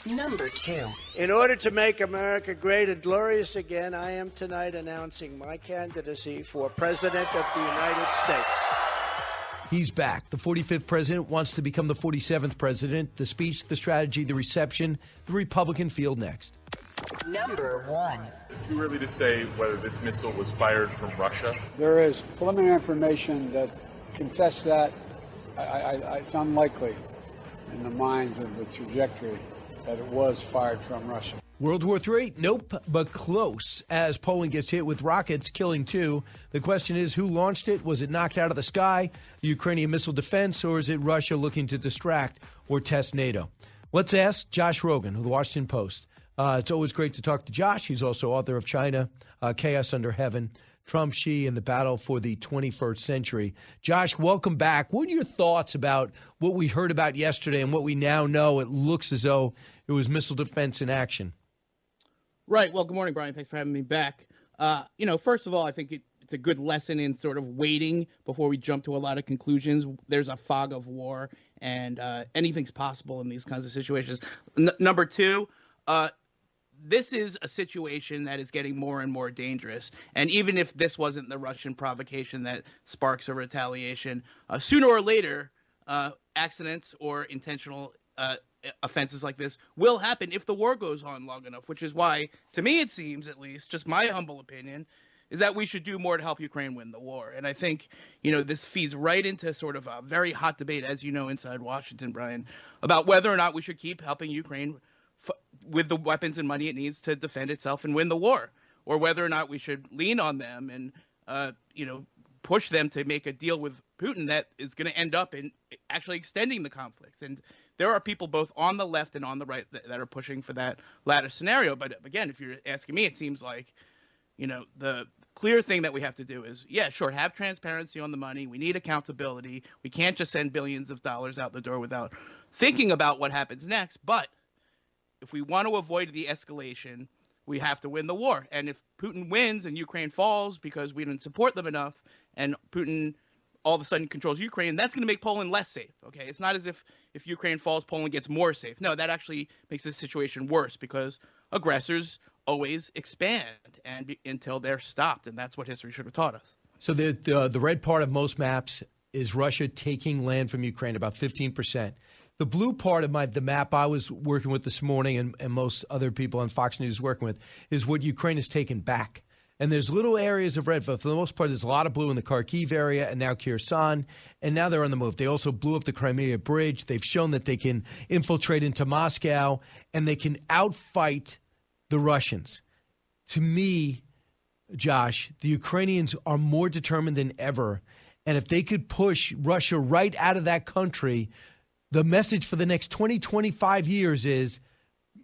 Number 2. In order to make America great and glorious again, I am tonight announcing my candidacy for President of the United States. He's back. The 45th president wants to become the 47th president. The speech, the strategy, the reception, the Republican field next. Number 1. Too early to say whether this missile was fired from Russia. There is preliminary information that contests that. It's unlikely in the minds of the trajectory that it was fired from Russia. World War III? Nope, but close. As Poland gets hit with rockets, killing 2. The question is, who launched it? Was it knocked out of the sky, Ukrainian missile defense, or is it Russia looking to distract or test NATO? Let's ask Josh Rogan of the Washington Post. It's always great to talk to Josh. He's also author of China, Chaos Under Heaven, Trump, Xi, and the Battle for the 21st Century. Josh, welcome back. What are your thoughts about what we heard about yesterday and what we now know? It looks as though it was missile defense in action. Right. Well, good morning, Brian. Thanks for having me back. First of all, I think it's a good lesson in sort of waiting before we jump to a lot of conclusions. There's a fog of war, and anything's possible in these kinds of situations. Number 2, this is a situation that is getting more and more dangerous. And even if this wasn't the Russian provocation that sparks a retaliation, sooner or later, accidents or intentional offenses like this will happen if the war goes on long enough, which is why, to me, it seems, at least, just my humble opinion, is that we should do more to help Ukraine win the war. And I think, this feeds right into sort of a very hot debate, as you know, inside Washington, Brian, about whether or not we should keep helping Ukraine with the weapons and money it needs to defend itself and win the war, or whether or not we should lean on them and, push them to make a deal with Putin that is going to end up in actually extending the conflicts. And there are people both on the left and on the right that are pushing for that latter scenario. But again, if you're asking me, it seems like, the clear thing that we have to do is, have transparency on the money. We need accountability. We can't just send billions of dollars out the door without thinking about what happens next. But if we want to avoid the escalation, we have to win the war. And if Putin wins and Ukraine falls because we didn't support them enough, and Putin all of a sudden controls Ukraine, that's going to make Poland less safe. Okay, it's not as if Ukraine falls, Poland gets more safe. No, that actually makes the situation worse because aggressors always expand until they're stopped, and that's what history should have taught us. So the red part of most maps is Russia taking land from Ukraine, about 15%. The blue part of the map I was working with this morning, and most other people on Fox News working with, is what Ukraine has taken back. And there's little areas of red, but for the most part, there's a lot of blue in the Kharkiv area and now Kherson, and now they're on the move. They also blew up the Crimea Bridge. They've shown that they can infiltrate into Moscow, and they can outfight the Russians. To me, Josh, the Ukrainians are more determined than ever, and if they could push Russia right out of that country, the message for the next 20, 25 years is,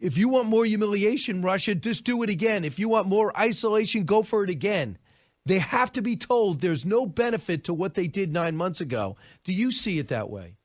if you want more humiliation, Russia, just do it again. If you want more isolation, go for it again. They have to be told there's no benefit to what they did 9 months ago. Do you see it that way?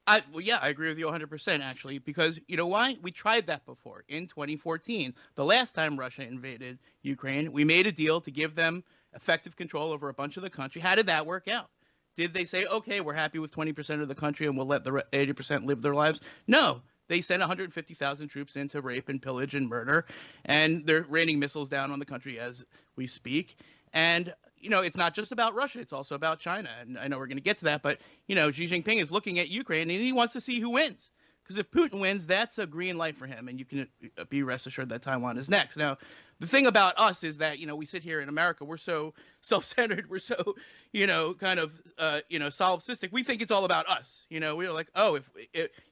I agree with you 100%, actually, because you know why? We tried that before in 2014. The last time Russia invaded Ukraine, we made a deal to give them effective control over a bunch of the country. How did that work out? Did they say, okay, we're happy with 20% of the country and we'll let the 80% live their lives? No. They sent 150,000 troops in to rape and pillage and murder, and they're raining missiles down on the country as we speak. And, it's not just about Russia. It's also about China. And I know we're going to get to that, but, Xi Jinping is looking at Ukraine, and he wants to see who wins. Because if Putin wins, that's a green light for him, and you can be rest assured that Taiwan is next. Now, the thing about us is that, we sit here in America, we're so self-centered, we're so, kind of, solipsistic. We think it's all about us. We're like, oh,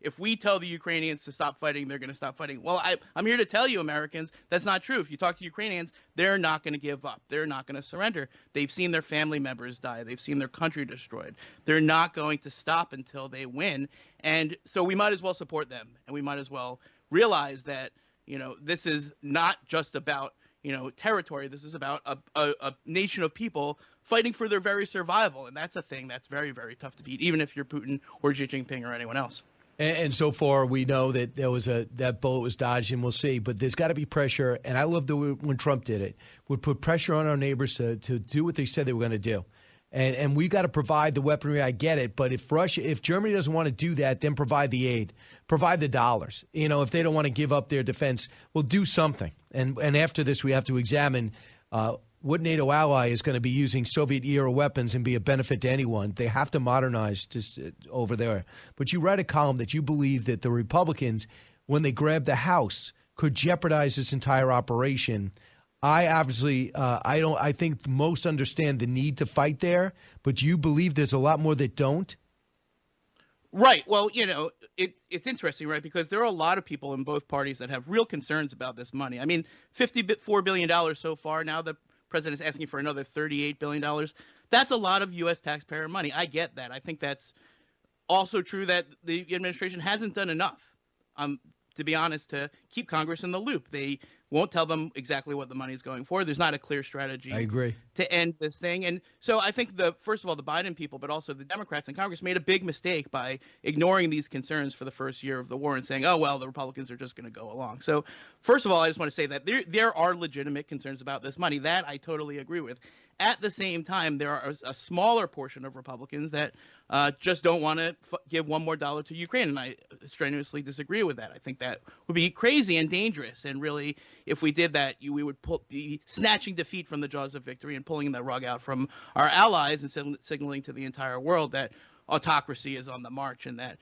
if we tell the Ukrainians to stop fighting, they're going to stop fighting. Well, I'm here to tell you, Americans, that's not true. If you talk to Ukrainians, they're not going to give up. They're not going to surrender. They've seen their family members die. They've seen their country destroyed. They're not going to stop until they win. And so we might as well support them, and we might as well realize that, this is not just about, territory. This is about a nation of people fighting for their very survival. And that's a thing that's very, very tough to beat, even if you're Putin or Xi Jinping or anyone else. And so far, we know that that bullet was dodged, and we'll see. But there's got to be pressure. And I love when Trump did it, would put pressure on our neighbors to do what they said they were going to do. And we got to provide the weaponry. I get it. But if Germany doesn't want to do that, then provide the aid, provide the dollars. If they don't want to give up their defense, well, do something. And after this, we have to examine what NATO ally is going to be using Soviet-era weapons and be a benefit to anyone. They have to modernize over there. But you write a column that you believe that the Republicans, when they grab the House, could jeopardize this entire operation. I obviously, I think most understand the need to fight there, but you believe there's a lot more that don't? Right. Well, it's interesting, right? Because there are a lot of people in both parties that have real concerns about this money. I mean, $54 billion so far. Now the president is asking for another $38 billion. That's a lot of U.S. taxpayer money. I get that. I think that's also true that the administration hasn't done enough, to be honest, to keep Congress in the loop. They won't tell them exactly what the money is going for. There's not a clear strategy. I agree. To end this thing. And so I think first of all, the Biden people, but also the Democrats in Congress made a big mistake by ignoring these concerns for the first year of the war and saying, oh, well, the Republicans are just going to go along. So first of all, I just want to say that there are legitimate concerns about this money. That I totally agree with. At the same time, there are a smaller portion of Republicans that just don't want to give one more dollar to Ukraine. And I strenuously disagree with that. I think that would be crazy and dangerous. And really, if we did that, we would be snatching defeat from the jaws of victory and pulling the rug out from our allies and signaling to the entire world that autocracy is on the march and that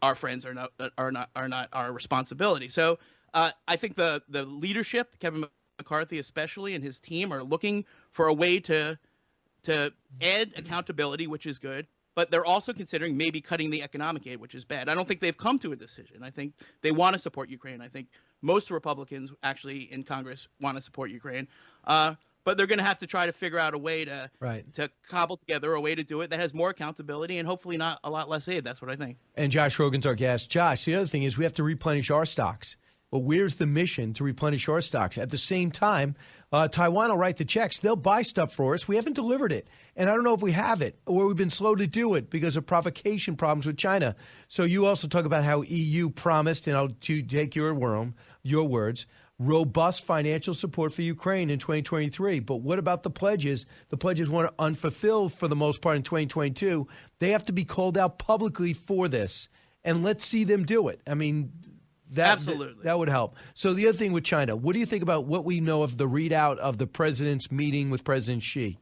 our friends are not our responsibility. So I think the leadership, Kevin McCarthy especially, and his team are looking for a way to add accountability, which is good, but they're also considering maybe cutting the economic aid, which is bad. I don't think they've come to a decision. I think they want to support Ukraine. I think most Republicans actually in Congress want to support Ukraine. But they're going to have to try to figure out a way to cobble together a way to do it that has more accountability and hopefully not a lot less aid. That's what I think. And Josh Rogan's our guest. Josh, the other thing is we have to replenish our stocks. Well, where's the mission to replenish our stocks? At the same time, Taiwan will write the checks. They'll buy stuff for us. We haven't delivered it. And I don't know if we have it or we've been slow to do it because of provocation problems with China. So you also talk about how EU promised, and I'll take your words, robust financial support for Ukraine in 2023. But what about the pledges? The pledges were unfulfilled for the most part in 2022. They have to be called out publicly for this. And let's see them do it. I mean, absolutely. That would help. So the other thing with China, what do you think about what we know of the readout of the president's meeting with President Xi?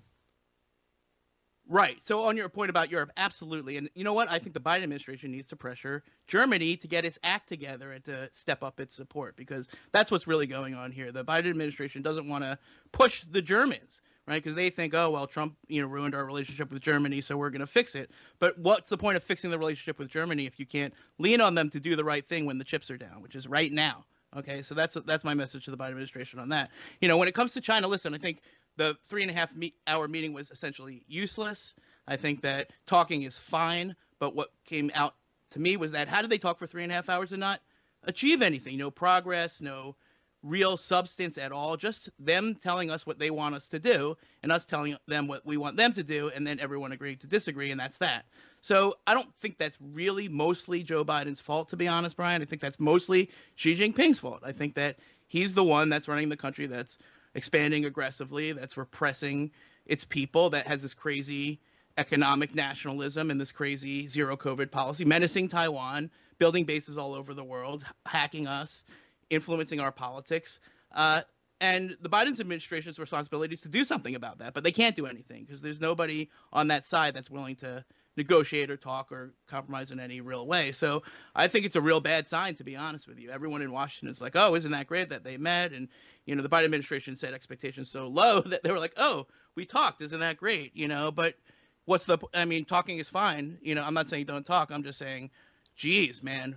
Right. So on your point about Europe, absolutely. And you know what? I think the Biden administration needs to pressure Germany to get its act together and to step up its support, because that's what's really going on here. The Biden administration doesn't want to push the Germans, right? Because they think, oh, well, Trump, ruined our relationship with Germany, so we're going to fix it. But what's the point of fixing the relationship with Germany if you can't lean on them to do the right thing when the chips are down, which is right now? Okay, so that's my message to the Biden administration on that. When it comes to China, listen, I think the 3.5-hour meeting was essentially useless. I think that talking is fine, but what came out to me was that how did they talk for 3.5 hours and not achieve anything? No progress, no real substance at all, just them telling us what they want us to do and us telling them what we want them to do, and then everyone agreeing to disagree, and that's that. So I don't think that's really mostly Joe Biden's fault, to be honest, Brian. I think that's mostly Xi Jinping's fault. I think that he's the one that's running the country that's expanding aggressively, that's repressing its people, that has this crazy economic nationalism and this crazy zero COVID policy, menacing Taiwan, building bases all over the world, hacking us, influencing our politics. And the Biden's administration's responsibility is to do something about that, but they can't do anything because there's nobody on that side that's willing to negotiate or talk or compromise in any real way. So I think it's a real bad sign, to be honest with you. Everyone in Washington is like, oh, isn't that great that they met? And, the Biden administration set expectations so low that they were like, oh, we talked. Isn't that great? But talking is fine. I'm not saying don't talk. I'm just saying, geez, man,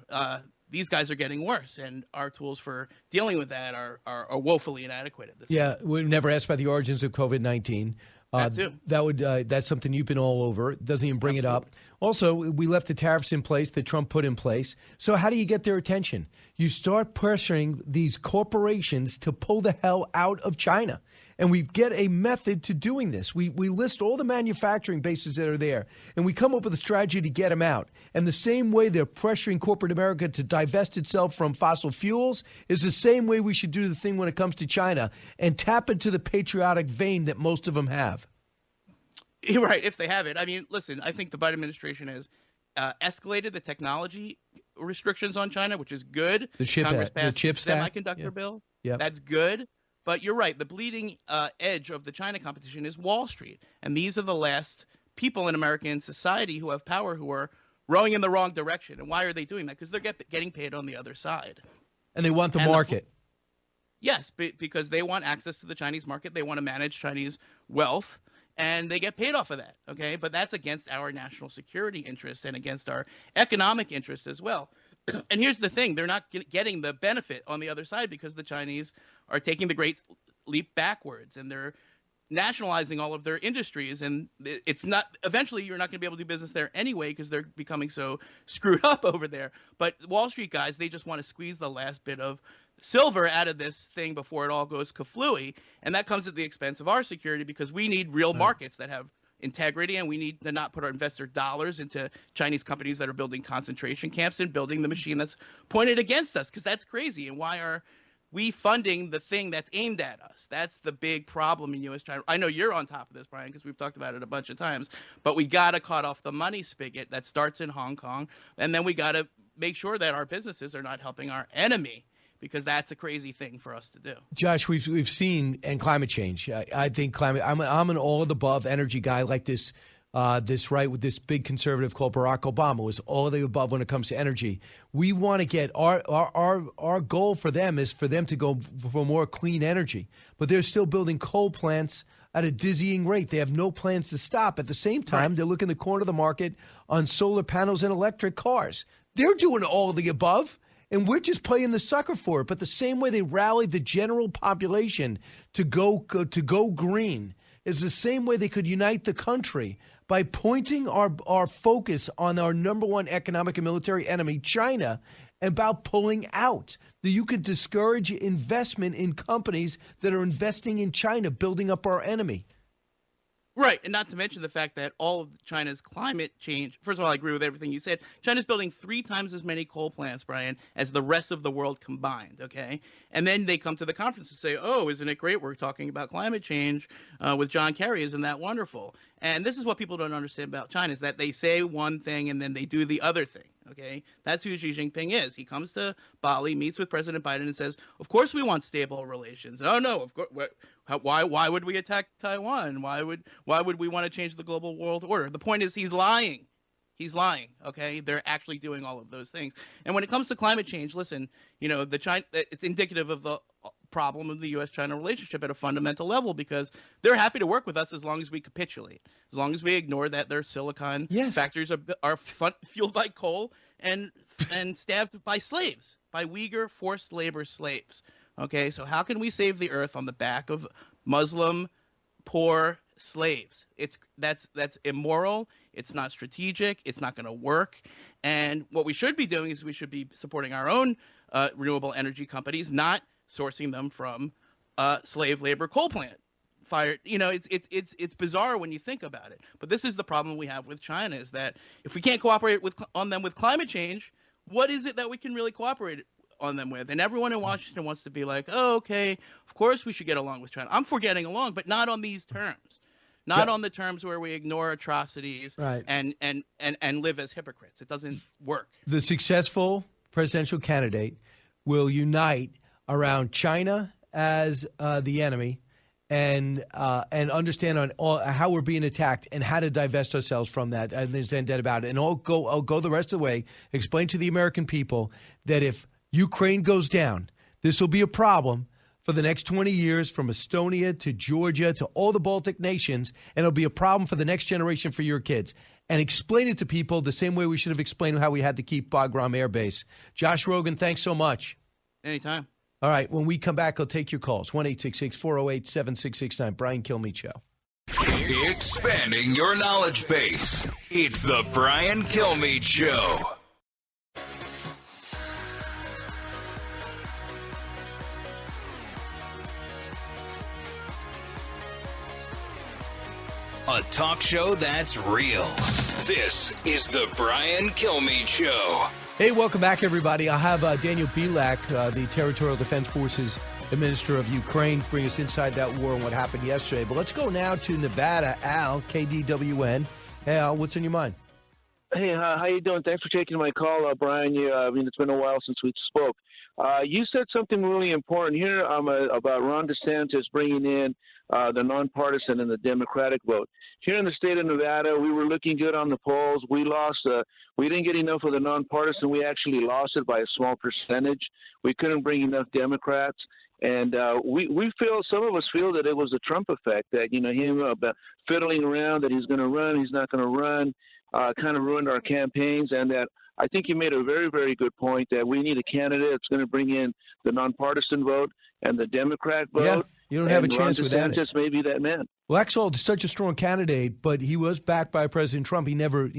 these guys are getting worse, and our tools for dealing with that are woefully inadequate at this point. Yeah, we never asked about the origins of COVID-19. That too. That's something you've been all over. Doesn't even bring it up. Also, we left the tariffs in place that Trump put in place. So how do you get their attention? You start pressuring these corporations to pull the hell out of China. And we get a method to doing this. We list all the manufacturing bases that are there, and we come up with a strategy to get them out. And the same way they're pressuring corporate America to divest itself from fossil fuels is the same way we should do the thing when it comes to China and tap into the patriotic vein that most of them have. You're right, if they have it. Listen, I think the Biden administration has escalated the technology restrictions on China, which is good. Congress passed the semiconductor bill. Yeah. That's good. But you're right. The bleeding edge of the China competition is Wall Street. And these are the last people in American society who have power who are rowing in the wrong direction. And why are they doing that? Because they're getting paid on the other side. And they want the market. Yes, because they want access to the Chinese market. They want to manage Chinese wealth. And they get paid off of that. Okay. But that's against our national security interest and against our economic interest as well. And here's the thing. They're not getting the benefit on the other side because the Chinese are taking the great leap backwards and they're nationalizing all of their industries. And it's not – eventually you're not going to be able to do business there anyway because they're becoming so screwed up over there. But Wall Street guys, they just want to squeeze the last bit of silver out of this thing before it all goes kaflooey. And that comes at the expense of our security because we need real markets that have – integrity, and we need to not put our investor dollars into Chinese companies that are building concentration camps and building the machine that's pointed against us, because that's crazy. And why are we funding the thing that's aimed at us? That's the big problem in U.S. China. I know you're on top of this, Brian, because we've talked about it a bunch of times, but we got to cut off the money spigot that starts in Hong Kong, and then we got to make sure that our businesses are not helping our enemy, because that's a crazy thing for us to do. Josh, we've seen, and climate change. I think climate. I'm an all of the above energy guy, like this right with this big conservative called Barack Obama was all of the above when it comes to energy. We want to get our goal for them is for them to go for more clean energy, but they're still building coal plants at a dizzying rate. They have no plans to stop. At the same time, They're looking the corner of the market on solar panels and electric cars. They're doing all of the above. And we're just playing the sucker for it. But the same way they rallied the general population to go green is the same way they could unite the country by pointing our focus on our number one economic and military enemy, China, about pulling out. That you could discourage investment in companies that are investing in China, building up our enemy. Right, and not to mention the fact that all of China's climate change, first of all, I agree with everything you said. China's building 3 times as many coal plants, Brian, as the rest of the world combined, okay? And then they come to the conference and say, oh, isn't it great we're talking about climate change with John Kerry, isn't that wonderful? And this is what people don't understand about China, is that they say one thing and then they do the other thing, okay? That's who Xi Jinping is. He comes to Bali, meets with President Biden and says, of course we want stable relations. Oh, no, of course. Why would we attack Taiwan? Why would we want to change the global world order? The point is he's lying. He's lying. Okay, they're actually doing all of those things. And when it comes to climate change, listen, it's indicative of the problem of the U.S.-China relationship at a fundamental level, because they're happy to work with us as long as we capitulate, as long as we ignore that their silicon factories are fueled by coal and staffed by slaves, by Uyghur forced labor slaves. Okay, so how can we save the earth on the back of Muslim poor slaves? That's immoral. It's not strategic. It's not going to work. And what we should be doing is we should be supporting our own renewable energy companies, not sourcing them from slave labor coal plant fired. It's bizarre when you think about it. But this is the problem we have with China, is that if we can't cooperate on them with climate change, what is it that we can really cooperate on them with? And everyone in Washington wants to be like, oh, okay, of course we should get along with China. I'm for getting along, but not on these terms. Not on the terms where we ignore atrocities and live as hypocrites. It doesn't work. The successful presidential candidate will unite around China as the enemy and understand on how we're being attacked and how to divest ourselves from that and then stand dead about it. And I'll go the rest of the way, explain to the American people that if Ukraine goes down, this will be a problem for the next 20 years, from Estonia to Georgia to all the Baltic nations, and it'll be a problem for the next generation for your kids. And explain it to people the same way we should have explained how we had to keep Bagram Air Base. Josh Rogan, thanks so much. Anytime. All right, when we come back, I'll take your calls. 1-866-408-7669. Brian Kilmeade Show. Expanding your knowledge base. It's the Brian Kilmeade Show. A talk show that's real. This is the Brian Kilmeade Show. Hey, welcome back, everybody. I'll have Daniel Bilak, the Territorial Defense Forces Minister of Ukraine, bring us inside that war and what happened yesterday. But let's go now to Nevada. Al, KDWN. Hey, Al, what's on your mind? Hey, how you doing? Thanks for taking my call, Brian. It's been a while since we spoke. You said something really important here about Ron DeSantis bringing in the nonpartisan and the Democratic vote. Here in the state of Nevada, we were looking good on the polls. We lost. We didn't get enough of the nonpartisan. We actually lost it by a small percentage. We couldn't bring enough Democrats. And we feel, some of us feel that it was a Trump effect, that, him about fiddling around, that he's going to run, he's not going to run, kind of ruined our campaigns. And that I think you made a very, very good point that we need a candidate that's going to bring in the nonpartisan vote and the Democrat vote. Yeah, you don't have a chance without it. Ron DeSantis may be that man. Well, Axel is such a strong candidate, but he was backed by President Trump. He never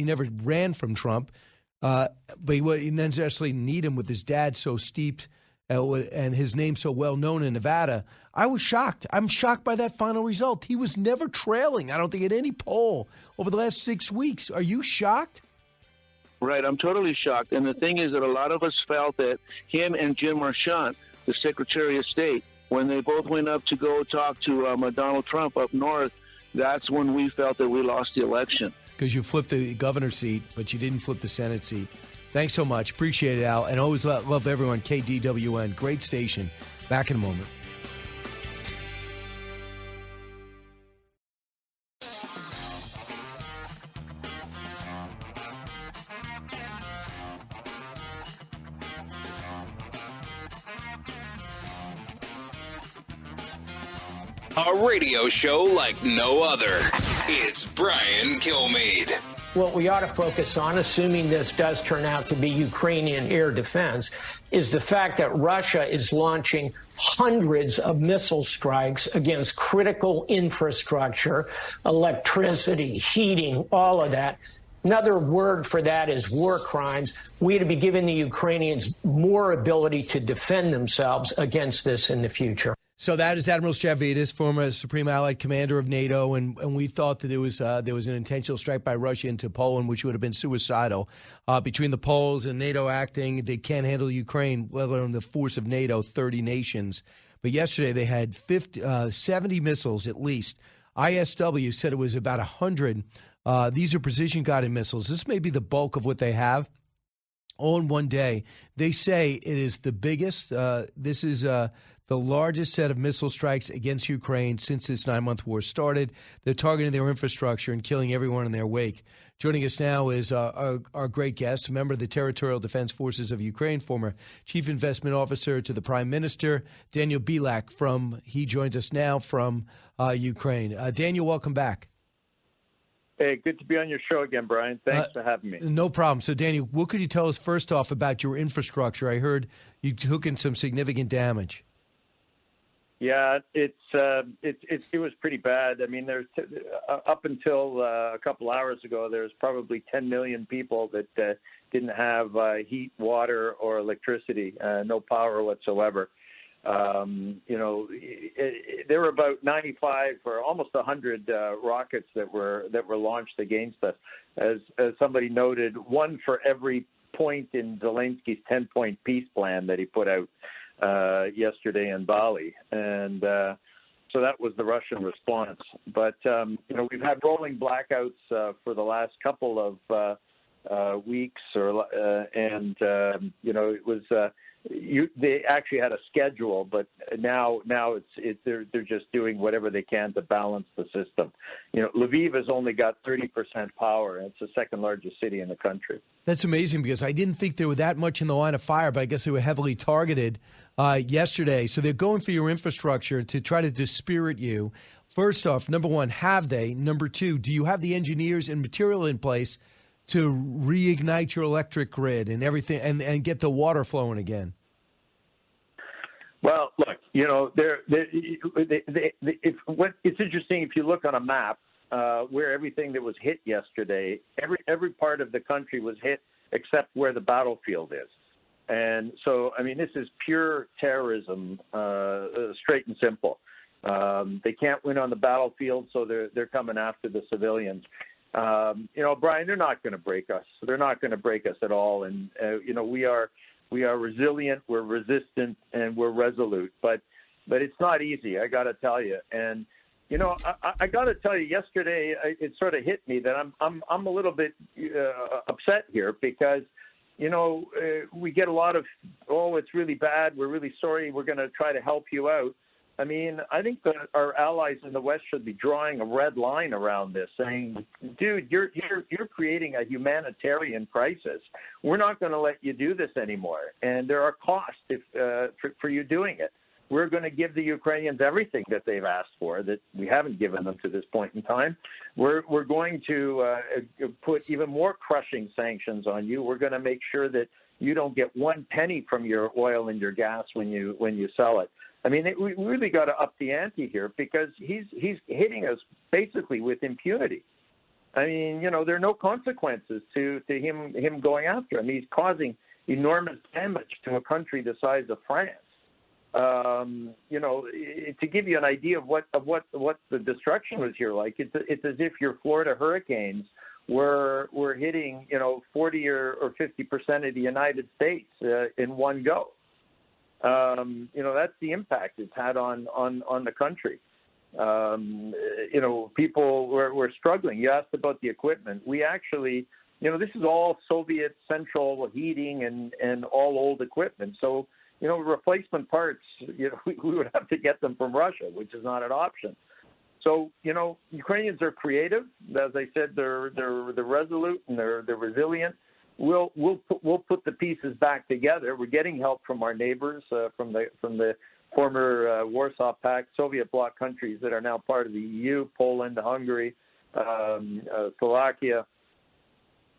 ran from Trump, but he didn't necessarily need him with his dad so steeped and his name so well known in Nevada. I was shocked. I'm shocked by that final result. He was never trailing, I don't think, at any poll over the last 6 weeks. Are you shocked? Right, I'm totally shocked. And the thing is that a lot of us felt that him and Jim Marchant, the Secretary of State, when they both went up to go talk to Donald Trump up north, that's when we felt that we lost the election. Because you flipped the governor's seat, but you didn't flip the Senate seat. Thanks so much. Appreciate it, Al. And always love everyone. KDWN, great station. Back in a moment. A radio show like no other. It's Brian Kilmeade. What we ought to focus on, assuming this does turn out to be Ukrainian air defense, is the fact that Russia is launching hundreds of missile strikes against critical infrastructure, electricity, heating, all of that. Another word for that is war crimes. We ought to be giving the Ukrainians more ability to defend themselves against this in the future. So that is Admiral Stavridis, former Supreme Allied Commander of NATO, and we thought that there was an intentional strike by Russia into Poland, which would have been suicidal. Between the Poles and NATO acting, they can't handle Ukraine, let alone the force of NATO, 30 nations. But yesterday they had 70 missiles at least. ISW said it was about 100. These are precision-guided missiles. This may be the bulk of what they have all in one day. They say it is the biggest. This is the largest set of missile strikes against Ukraine since this 9-month war started. They're targeting their infrastructure and killing everyone in their wake. Joining us now is our great guest, a member of the Territorial Defense Forces of Ukraine, former Chief Investment Officer to the Prime Minister, Daniel Bilak. He joins us now from Ukraine. Daniel, welcome back. Hey, good to be on your show again, Brian. Thanks for having me. No problem. So, Daniel, what could you tell us first off about your infrastructure? I heard you took in some significant damage. Yeah, it was pretty bad. I mean, there's up until a couple hours ago, there's probably 10 million people that didn't have heat, water, or electricity, no power whatsoever. There were about 95 or almost 100 rockets that were launched against us. As somebody noted, one for every point in Zelensky's 10-point peace plan that he put out yesterday in Bali, and so that was the Russian response. But we've had rolling blackouts for the last couple of weeks, it was. They actually had a schedule, but now they're just doing whatever they can to balance the system. Lviv has only got 30% power, and it's the second largest city in the country. That's amazing because I didn't think they were that much in the line of fire, but I guess they were heavily targeted yesterday. So they're going for your infrastructure to try to dispirit you. First off, number one, have they? Number two, do you have the engineers and material in place to reignite your electric grid and everything and get the water flowing again? Well, look, it's interesting if you look on a map where everything that was hit yesterday, every part of the country was hit except where the battlefield is. And so, I mean, this is pure terrorism, straight and simple. They can't win on the battlefield, so they're coming after the civilians. Brian, they're not going to break us. They're not going to break us at all. And we are resilient, we're resistant, and we're resolute. But it's not easy, I got to tell you. And I got to tell you, yesterday it sort of hit me that I'm a little bit upset here because we get a lot of, oh, it's really bad, we're really sorry, we're going to try to help you out. I mean, I think that our allies in the West should be drawing a red line around this, saying, dude, you're creating a humanitarian crisis. We're not going to let you do this anymore. And there are costs for you doing it. We're going to give the Ukrainians everything that they've asked for that we haven't given them to this point in time. We're going to put even more crushing sanctions on you. We're going to make sure that you don't get one penny from your oil and your gas when you sell it. I mean, we really got to up the ante here because he's hitting us basically with impunity. I mean, there are no consequences to him going after him. He's causing enormous damage to a country the size of France. To give you an idea of what the destruction was here like, it's as if your Florida hurricanes were hitting 40 or 50% of the United States in one go. That's the impact it's had on the country. People were struggling. You asked about the equipment. We actually, this is all Soviet central heating and all old equipment. So, replacement parts, we would have to get them from Russia, which is not an option. So, Ukrainians are creative. As I said, they're resolute and they're resilient. We'll put the pieces back together. We're getting help from our neighbors, from the former Warsaw Pact, Soviet bloc countries that are now part of the EU, Poland, Hungary, Slovakia,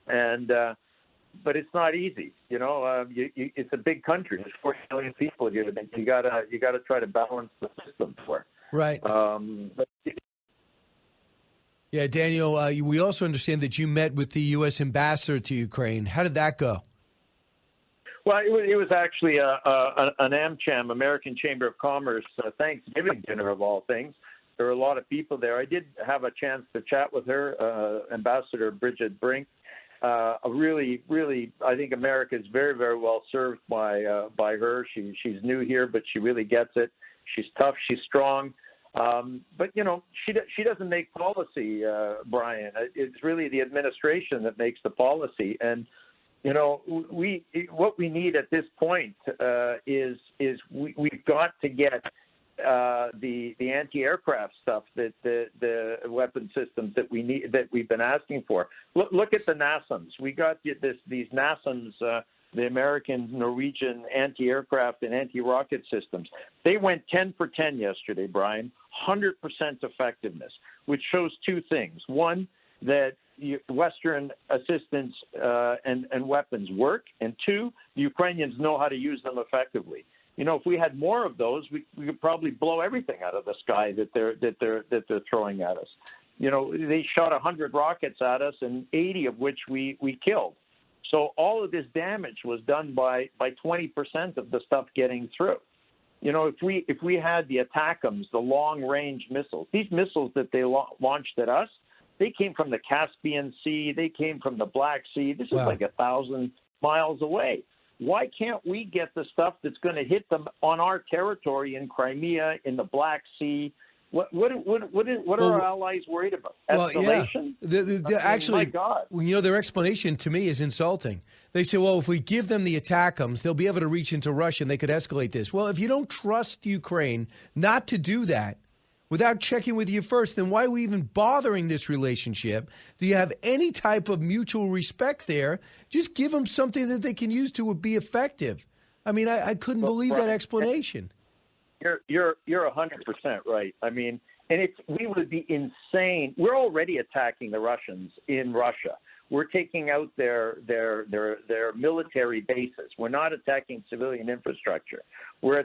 and but it's not easy. It's a big country. There's 40 million people here. You gotta try to balance the system for. Right. Yeah, Daniel, we also understand that you met with the U.S. ambassador to Ukraine. How did that go? Well, it was actually an AmCham, American Chamber of Commerce, Thanksgiving dinner of all things. There were a lot of people there. I did have a chance to chat with her, Ambassador Bridget Brink. Really, I think America is very, very well served by her. She's new here, but she really gets it. She's tough. She's strong. But she doesn't make policy, Brian. It's really the administration that makes the policy. And what we need at this point is we've got to get the anti-aircraft stuff, that the weapon systems that we need, that we've been asking for. Look at the NASAMS. We got these NASAMS. The American, Norwegian anti-aircraft and anti-rocket systems. They went 10 for 10 yesterday, Brian, 100% effectiveness, which shows two things. One, that Western assistance and weapons work, and two, the Ukrainians know how to use them effectively. If we had more of those, we could probably blow everything out of the sky that they're throwing at us. They shot 100 rockets at us, and 80 of which we killed. So all of this damage was done by 20% of the stuff getting through. If we had the ATACMS, the long-range missiles, these missiles that they launched at us, they came from the Caspian Sea, they came from the Black Sea. This is like 1,000 miles away. Why can't we get the stuff that's going to hit them on our territory in Crimea, in the Black Sea, What are our allies worried about? Escalation? Actually, my God. Well, their explanation to me is insulting. They say, well, if we give them the ATACMS, they'll be able to reach into Russia and they could escalate this. Well, if you don't trust Ukraine not to do that without checking with you first, then why are we even bothering this relationship? Do you have any type of mutual respect there? Just give them something that they can use to be effective. I mean, I couldn't believe that explanation. You're 100% right. I mean, and we would be insane. We're already attacking the Russians in Russia. We're taking out their military bases. We're not attacking civilian infrastructure. We're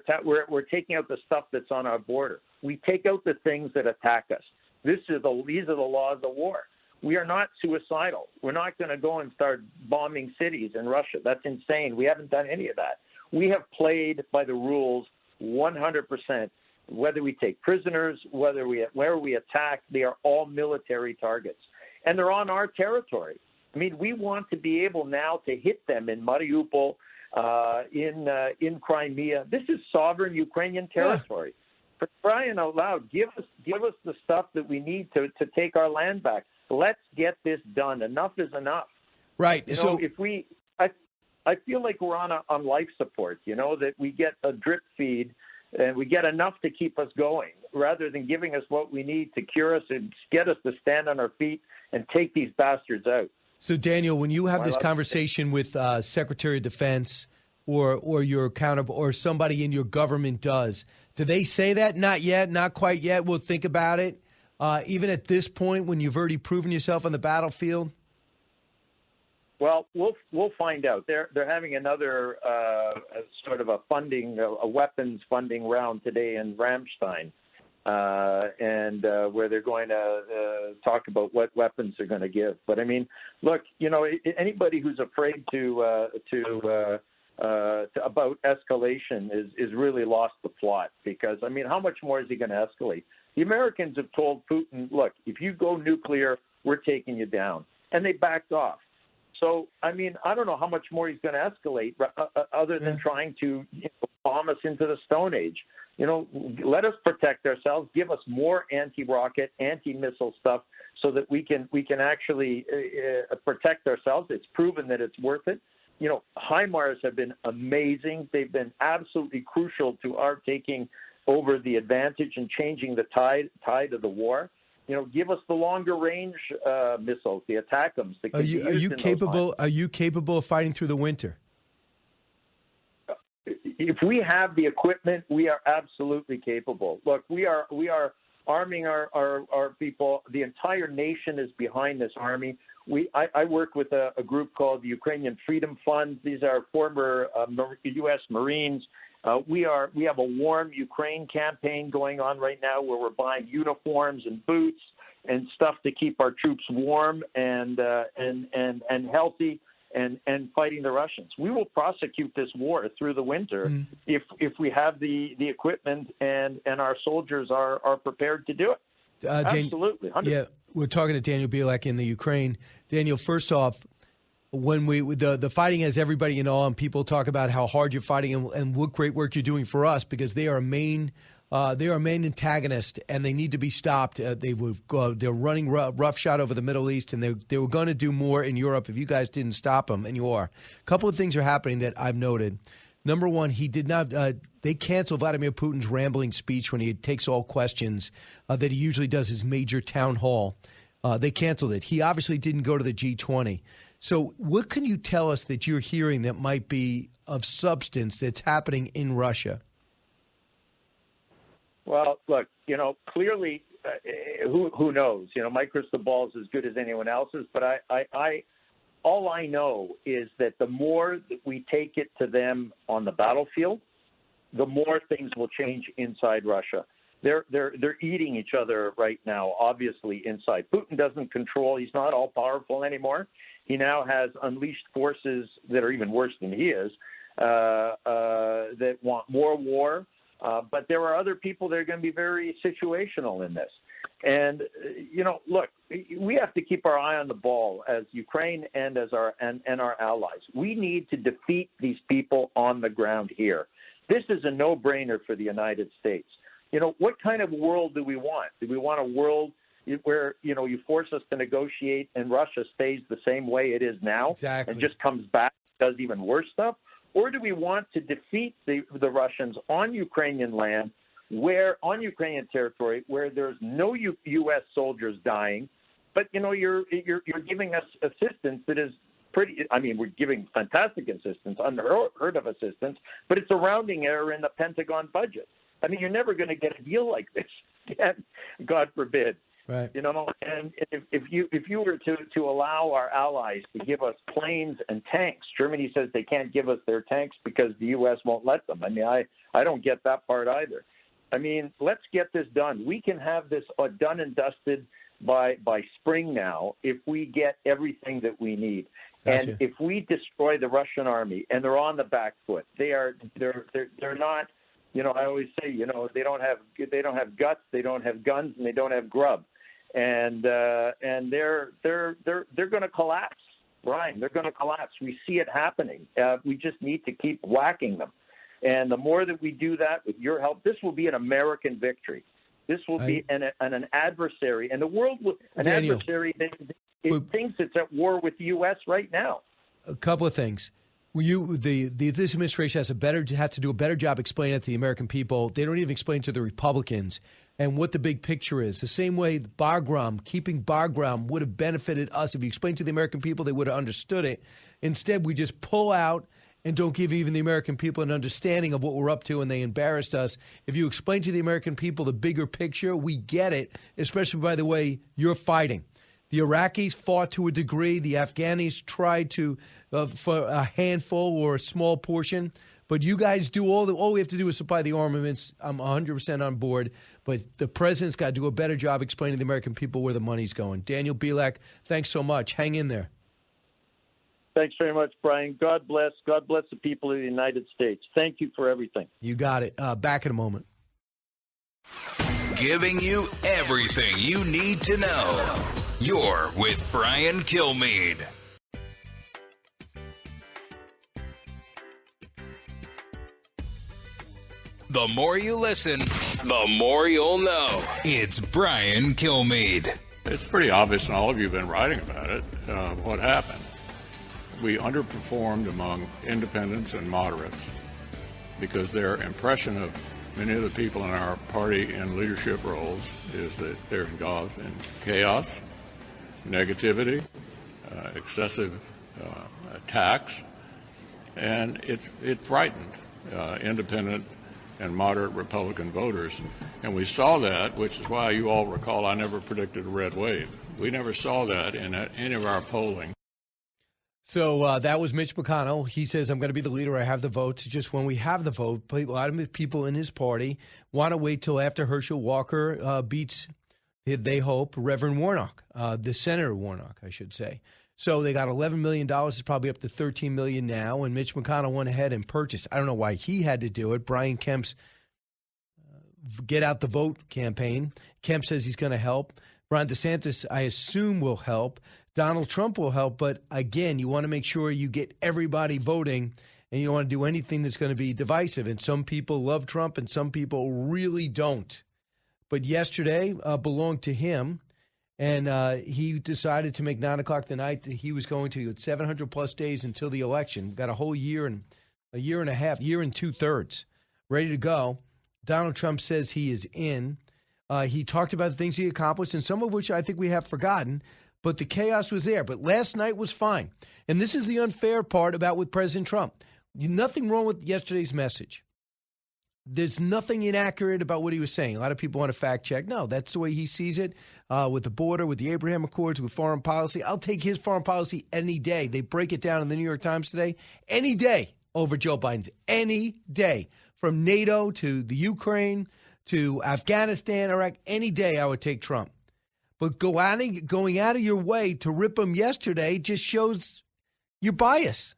taking out the stuff that's on our border. We take out the things that attack us. These are the laws of war. We are not suicidal. We're not going to go and start bombing cities in Russia. That's insane. We haven't done any of that. We have played by the rules 100%. Whether we take prisoners, where we attack, they are all military targets, and they're on our territory. I mean, we want to be able now to hit them in Mariupol, in Crimea. This is sovereign Ukrainian territory. For crying out loud, give us the stuff that we need to take our land back. Let's get this done. Enough is enough. Right. I feel like we're on life support. That we get a drip feed. And we get enough to keep us going rather than giving us what we need to cure us and get us to stand on our feet and take these bastards out. So, Daniel, when you have this conversation with Secretary of Defense or your or somebody in your government do they say that? Not yet, not quite yet. We'll think about it. Even at this point, when you've already proven yourself on the battlefield? Well, we'll find out. They're having another sort of a weapons funding round today in Ramstein, and where they're going to talk about what weapons they're going to give. But I mean, look, anybody who's afraid about escalation is really lost the plot, because I mean, how much more is he going to escalate? The Americans have told Putin, look, if you go nuclear, we're taking you down, and they backed off. So, I mean, I don't know how much more he's going to escalate other than trying to bomb us into the Stone Age. Let us protect ourselves. Give us more anti-rocket, anti-missile stuff so that we can actually protect ourselves. It's proven that it's worth it. HIMARS have been amazing. They've been absolutely crucial to our taking over the advantage and changing the tide of the war. Give us the longer range missiles, the ATACMS. Are you capable of fighting through the winter? If we have the equipment, we are absolutely capable. Look, we are arming our people. The entire nation is behind this army. I work with a group called the Ukrainian Freedom Fund. These are former U.S. Marines. We have a Warm Ukraine campaign going on right now, where we're buying uniforms and boots and stuff to keep our troops warm and healthy and fighting the Russians. We will prosecute this war through the winter if we have the equipment and our soldiers are prepared to do it. Absolutely. 100%. Yeah, we're talking to Daniel Bielak in the Ukraine. Daniel, first off, when the fighting has everybody in awe, and people talk about how hard you're fighting and what great work you're doing for us, because they are a main antagonist and they need to be stopped. They're running roughshod over the Middle East, and they were going to do more in Europe if you guys didn't stop them, and you are. A couple of things are happening that I've noted. Number one, he did not. They canceled Vladimir Putin's rambling speech when he takes all questions that he usually does his major town hall. They canceled it. He obviously didn't go to the G20. So what can you tell us that you're hearing that might be of substance that's happening in Russia? Well, look, clearly, who knows? My crystal ball is as good as anyone else's, but all I know is that the more that we take it to them on the battlefield, the more things will change inside Russia. They're eating each other right now, obviously, inside. Putin doesn't control. He's not all powerful anymore. He now has unleashed forces that are even worse than he is, that want more war. But there are other people that are going to be very situational in this. And, look, we have to keep our eye on the ball as Ukraine and as our allies. We need to defeat these people on the ground here. This is a no-brainer for the United States. what kind of world do we want? Do we want a world where, you force us to negotiate and Russia stays the same way it is now and just comes back, does even worse stuff? Or do we want to defeat the Russians on Ukrainian land, on Ukrainian territory, where there's no U.S. soldiers dying, but, you're giving us assistance that is we're giving fantastic assistance, unheard of assistance, but it's a rounding error in the Pentagon budget. You're never going to get a deal like this again, God forbid. Right. And if you were to allow our allies to give us planes and tanks, Germany says they can't give us their tanks because the U.S. won't let them. I don't get that part either. Let's get this done. We can have this done and dusted by spring now if we get everything that we need. Gotcha. And if we destroy the Russian army and they're on the back foot, they're not. I always say, they don't have guts, they don't have guns, and they don't have grub, and they're going to collapse, Brian. They're going to collapse. We see it happening. We just need to keep whacking them, and the more that we do that with your help, this will be an American victory. This will be an adversary, and the world will adversary that thinks it's at war with the U.S. right now. A couple of things. This administration has to do a better job explaining it to the American people. They don't even explain to the Republicans and what the big picture is. The same way keeping Bagram would have benefited us. If you explained to the American people, they would have understood it. Instead, we just pull out and don't give even the American people an understanding of what we're up to, and they embarrassed us. If you explain to the American people the bigger picture, we get it, especially by the way you're fighting. The Iraqis fought to a degree. The Afghanis tried to for a handful or a small portion. But you guys do all we have to do is supply the armaments. I'm 100% on board. But the president's got to do a better job explaining to the American people where the money's going. Daniel Bielak, thanks so much. Hang in there. Thanks very much, Brian. God bless. God bless the people of the United States. Thank you for everything. You got it. Back in a moment. Giving you everything you need to know. You're with Brian Kilmeade. The more you listen, the more you'll know. It's Brian Kilmeade. It's pretty obvious, and all of you have been writing about it, what happened. We underperformed among independents and moderates because their impression of many of the people in our party in leadership roles is that they're involved in chaos, negativity, excessive attacks, and it frightened independent and moderate Republican voters. And we saw that, which is why you all recall I never predicted a red wave. We never saw that in any of our polling. So that was Mitch McConnell. He says, I'm going to be the leader. I have the votes. Just when we have the vote, a lot of people in his party want to wait till after Herschel Walker beats, they hope, Reverend Warnock, the Senator Warnock, I should say. So they got $11 million. It's probably up to $13 million now. And Mitch McConnell went ahead and purchased. I don't know why he had to do it. Brian Kemp's Get Out the Vote campaign. Kemp says he's going to help. Ron DeSantis, I assume, will help. Donald Trump will help. But again, you want to make sure you get everybody voting, and you don't want to do anything that's going to be divisive. And some people love Trump and some people really don't. But yesterday belonged to him. And he decided to make 9 o'clock tonight that he was going to 700-plus days until the election. Got a whole year and a year and a half, year and 2/3, ready to go. Donald Trump says he is in. He talked about the things he accomplished, and some of which I think we have forgotten. But the chaos was there. But last night was fine. And this is the unfair part about with President Trump. Nothing wrong with yesterday's message. There's nothing inaccurate about what he was saying. A lot of people want to fact check. No, that's the way he sees it with the border, with the Abraham Accords, with foreign policy. I'll take his foreign policy any day. They break it down in the New York Times today. Any day over Joe Biden's. Any day. From NATO to the Ukraine to Afghanistan, Iraq, any day I would take Trump. But going out of your way to rip him yesterday just shows your bias.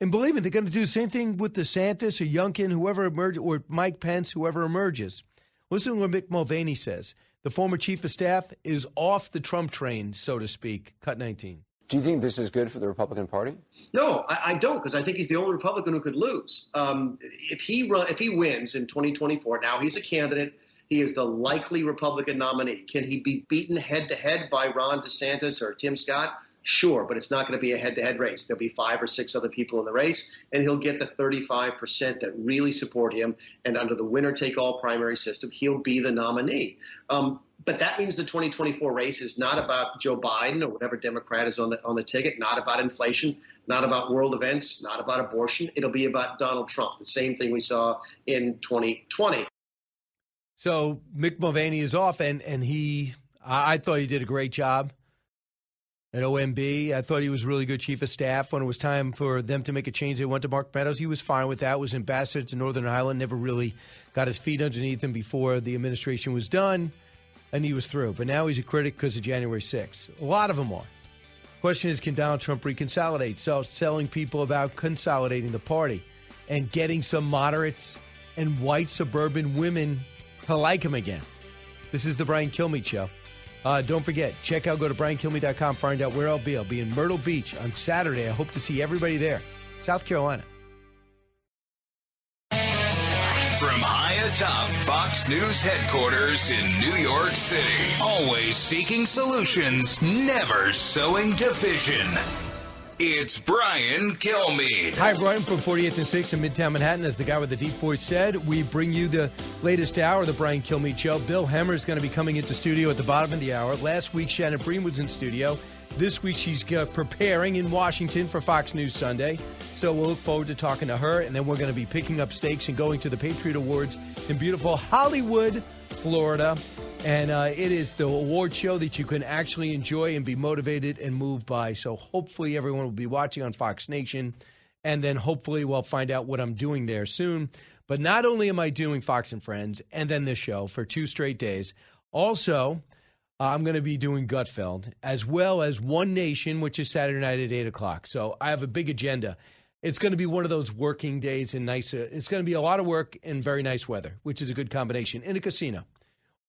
And believe me, they're going to do the same thing with DeSantis or Youngkin, whoever emerges, or Mike Pence, whoever emerges. Listen to what Mick Mulvaney says. The former chief of staff is off the Trump train, so to speak. Cut 19. Do you think this is good for the Republican Party? No, I don't, because I think he's the only Republican who could lose. If he wins in 2024, now he's a candidate. He is the likely Republican nominee. Can he be beaten head-to-head by Ron DeSantis or Tim Scott? Sure, but it's not going to be a head-to-head race. There'll be 5 or 6 other people in the race, and he'll get the 35% that really support him. And under the winner-take-all primary system, he'll be the nominee. But that means the 2024 race is not about Joe Biden or whatever Democrat is on the ticket, not about inflation, not about world events, not about abortion. It'll be about Donald Trump, the same thing we saw in 2020. So Mick Mulvaney is off, and I thought he did a great job at OMB. I thought he was really good chief of staff. When it was time for them to make a change, they went to Mark Meadows. He was fine with that, was ambassador to Northern Ireland, never really got his feet underneath him before the administration was done, and he was through. But now he's a critic because of January 6th. A lot of them are. Question is, can Donald Trump reconsolidate? So telling people about consolidating the party and getting some moderates and white suburban women to like him again. This is the Brian Kilmeade Show. Don't forget, go to briankilmeade.com, find out where I'll be. I'll be in Myrtle Beach on Saturday. I hope to see everybody there. South Carolina. From high atop Fox News headquarters in New York City, always seeking solutions, never sowing division. It's Brian Kilmeade. Hi, Brian, from 48th and 6th in Midtown Manhattan. As the guy with the deep voice said, we bring you the latest hour of the Brian Kilmeade Show. Bill Hemmer is going to be coming into studio at the bottom of the hour. Last week, Shannon Bream was in studio. This week, she's preparing in Washington for Fox News Sunday. So we'll look forward to talking to her. And then we're going to be picking up stakes and going to the Patriot Awards in beautiful Hollywood, Florida. And it is the award show that you can actually enjoy and be motivated and moved by. So hopefully everyone will be watching on Fox Nation. And then hopefully we'll find out what I'm doing there soon. But not only am I doing Fox and Friends and then this show for 2 straight days, also I'm going to be doing Gutfeld as well as One Nation, which is Saturday night at 8 o'clock. So I have a big agenda. It's going to be one of those working days and nicer. It's going to be a lot of work and very nice weather, which is a good combination in a casino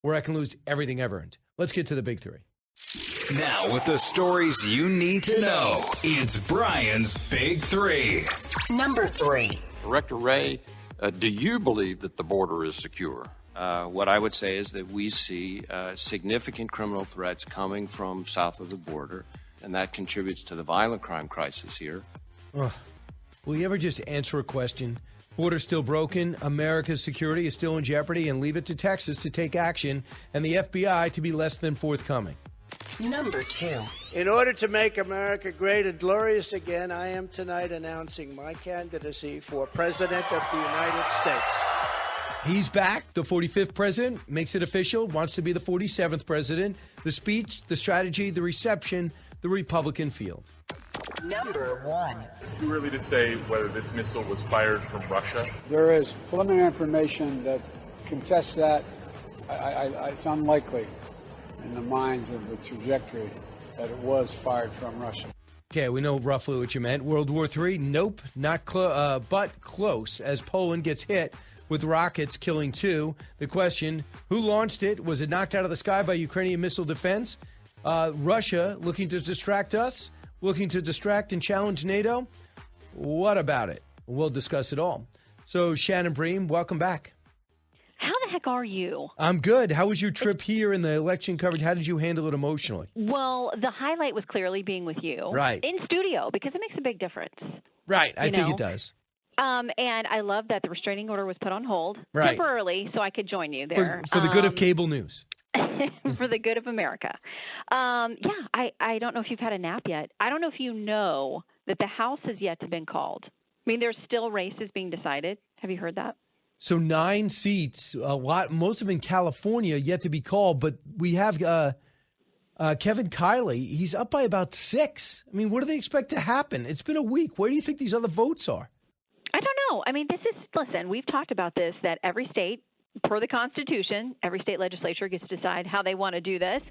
where I can lose everything I've earned. Let's get to the big 3. Now, with the stories you need to know, it's Brian's Big 3. Number 3. Director Wray, do you believe that the border is secure? What I would say is that we see significant criminal threats coming from south of the border, and that contributes to the violent crime crisis here. Will you ever just answer a question? Border still broken, America's security is still in jeopardy, and leave it to Texas to take action and the FBI to be less than forthcoming. Number 2. In order to make America great and glorious again, I am tonight announcing my candidacy for President of the United States. He's back. The 45th president makes it official, wants to be the 47th president. The speech, the strategy, the reception, the Republican field. Number 1. Too early to say whether this missile was fired from Russia. There is preliminary information that contests that. It's unlikely in the minds of the trajectory that it was fired from Russia. Okay, we know roughly what you meant. World War III? Nope, not but close, as Poland gets hit with rockets, killing 2. The question, who launched it? Was it knocked out of the sky by Ukrainian missile defense? Russia looking to distract us? Looking to distract and challenge NATO? What about it? We'll discuss it all. So, Shannon Bream, welcome back. How the heck are you? I'm good. How was your trip here in the election coverage? How did you handle it emotionally? Well, the highlight was clearly being with you. Right. In studio, because it makes a big difference. Right. I think it does. And I love that the restraining order was put on hold temporarily so I could join you there. For the good of cable news. For the good of America. I don't know if you've had a nap yet. I don't know if you know that the House has yet to been called. I mean, there's still races being decided. Have you heard that? So 9 seats, most of them in California, yet to be called. But we have Kevin Kiley. He's up by about 6. I mean, what do they expect to happen? It's been a week. Where do you think these other votes are? I don't know. I mean, listen, we've talked about this, that every state, per the Constitution, every state legislature gets to decide how they want to do this.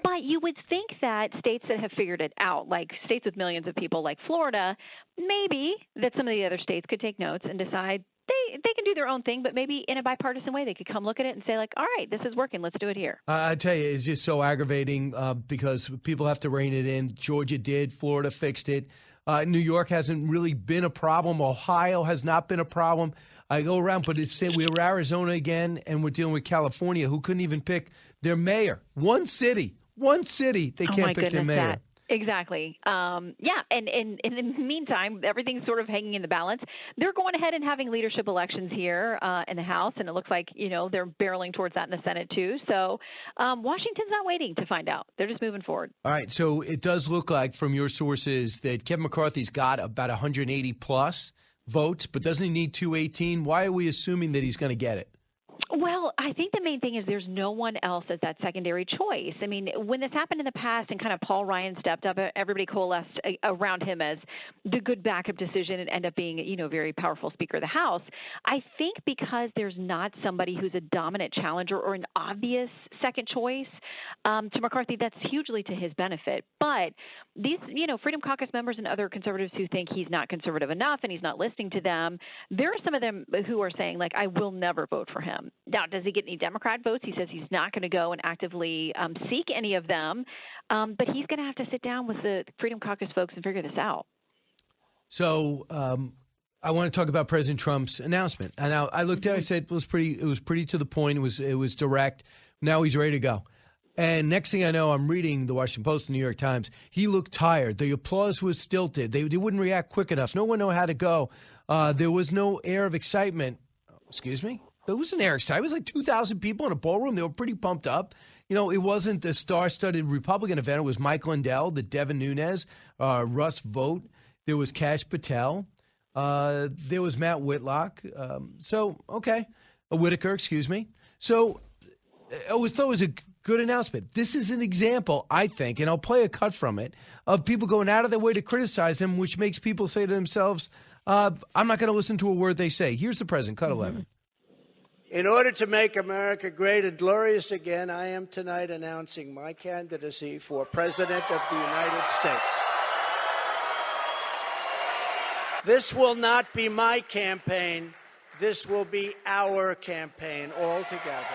But you would think that states that have figured it out, like states with millions of people like Florida, maybe that some of the other states could take notes and decide they can do their own thing, but maybe in a bipartisan way they could come look at it and say, like, all right, this is working. Let's do it here. I tell you, it's just so aggravating because people have to rein it in. Georgia did. Florida fixed it. New York hasn't really been a problem. Ohio has not been a problem. I go around, but we're Arizona again, and we're dealing with California, who couldn't even pick their mayor. One city, they can't pick their mayor. Exactly. And in the meantime, everything's sort of hanging in the balance. They're going ahead and having leadership elections here in the House, and it looks like, they're barreling towards that in the Senate, too. So Washington's not waiting to find out. They're just moving forward. All right. So it does look like, from your sources, that Kevin McCarthy's got about 180-plus votes, but doesn't he need 218? Why are we assuming that he's going to get it? Well, I think the main thing is there's no one else as that secondary choice. I mean, when this happened in the past and kind of Paul Ryan stepped up, everybody coalesced around him as the good backup decision and ended up being, a very powerful Speaker of the House. I think because there's not somebody who's a dominant challenger or an obvious second choice to McCarthy, that's hugely to his benefit. But these, Freedom Caucus members and other conservatives who think he's not conservative enough and he's not listening to them, there are some of them who are saying, like, I will never vote for him. Now, does he get any Democrat votes? He says he's not going to go and actively seek any of them, but he's going to have to sit down with the Freedom Caucus folks and figure this out. So I want to talk about President Trump's announcement. And I looked at it, I said it was pretty to the point. It was direct. Now he's ready to go. And next thing I know, I'm reading the Washington Post and New York Times. He looked tired. The applause was stilted. They wouldn't react quick enough. No one knew how to go. There was no air of excitement. Excuse me? There was an air of excitement. It was like 2,000 people in a ballroom. They were pretty pumped up. It wasn't the star-studded Republican event. It was Mike Lindell, the Devin Nunes, Russ Vogt. There was Kash Patel. There was Matt Whitlock. Whitaker, excuse me. So I always thought it was a good announcement. This is an example, I think, and I'll play a cut from it, of people going out of their way to criticize him, which makes people say to themselves, I'm not going to listen to a word they say. Here's the president, cut 11. In order to make America great and glorious again, I am tonight announcing my candidacy for President of the United States. This will not be my campaign. This will be our campaign all together.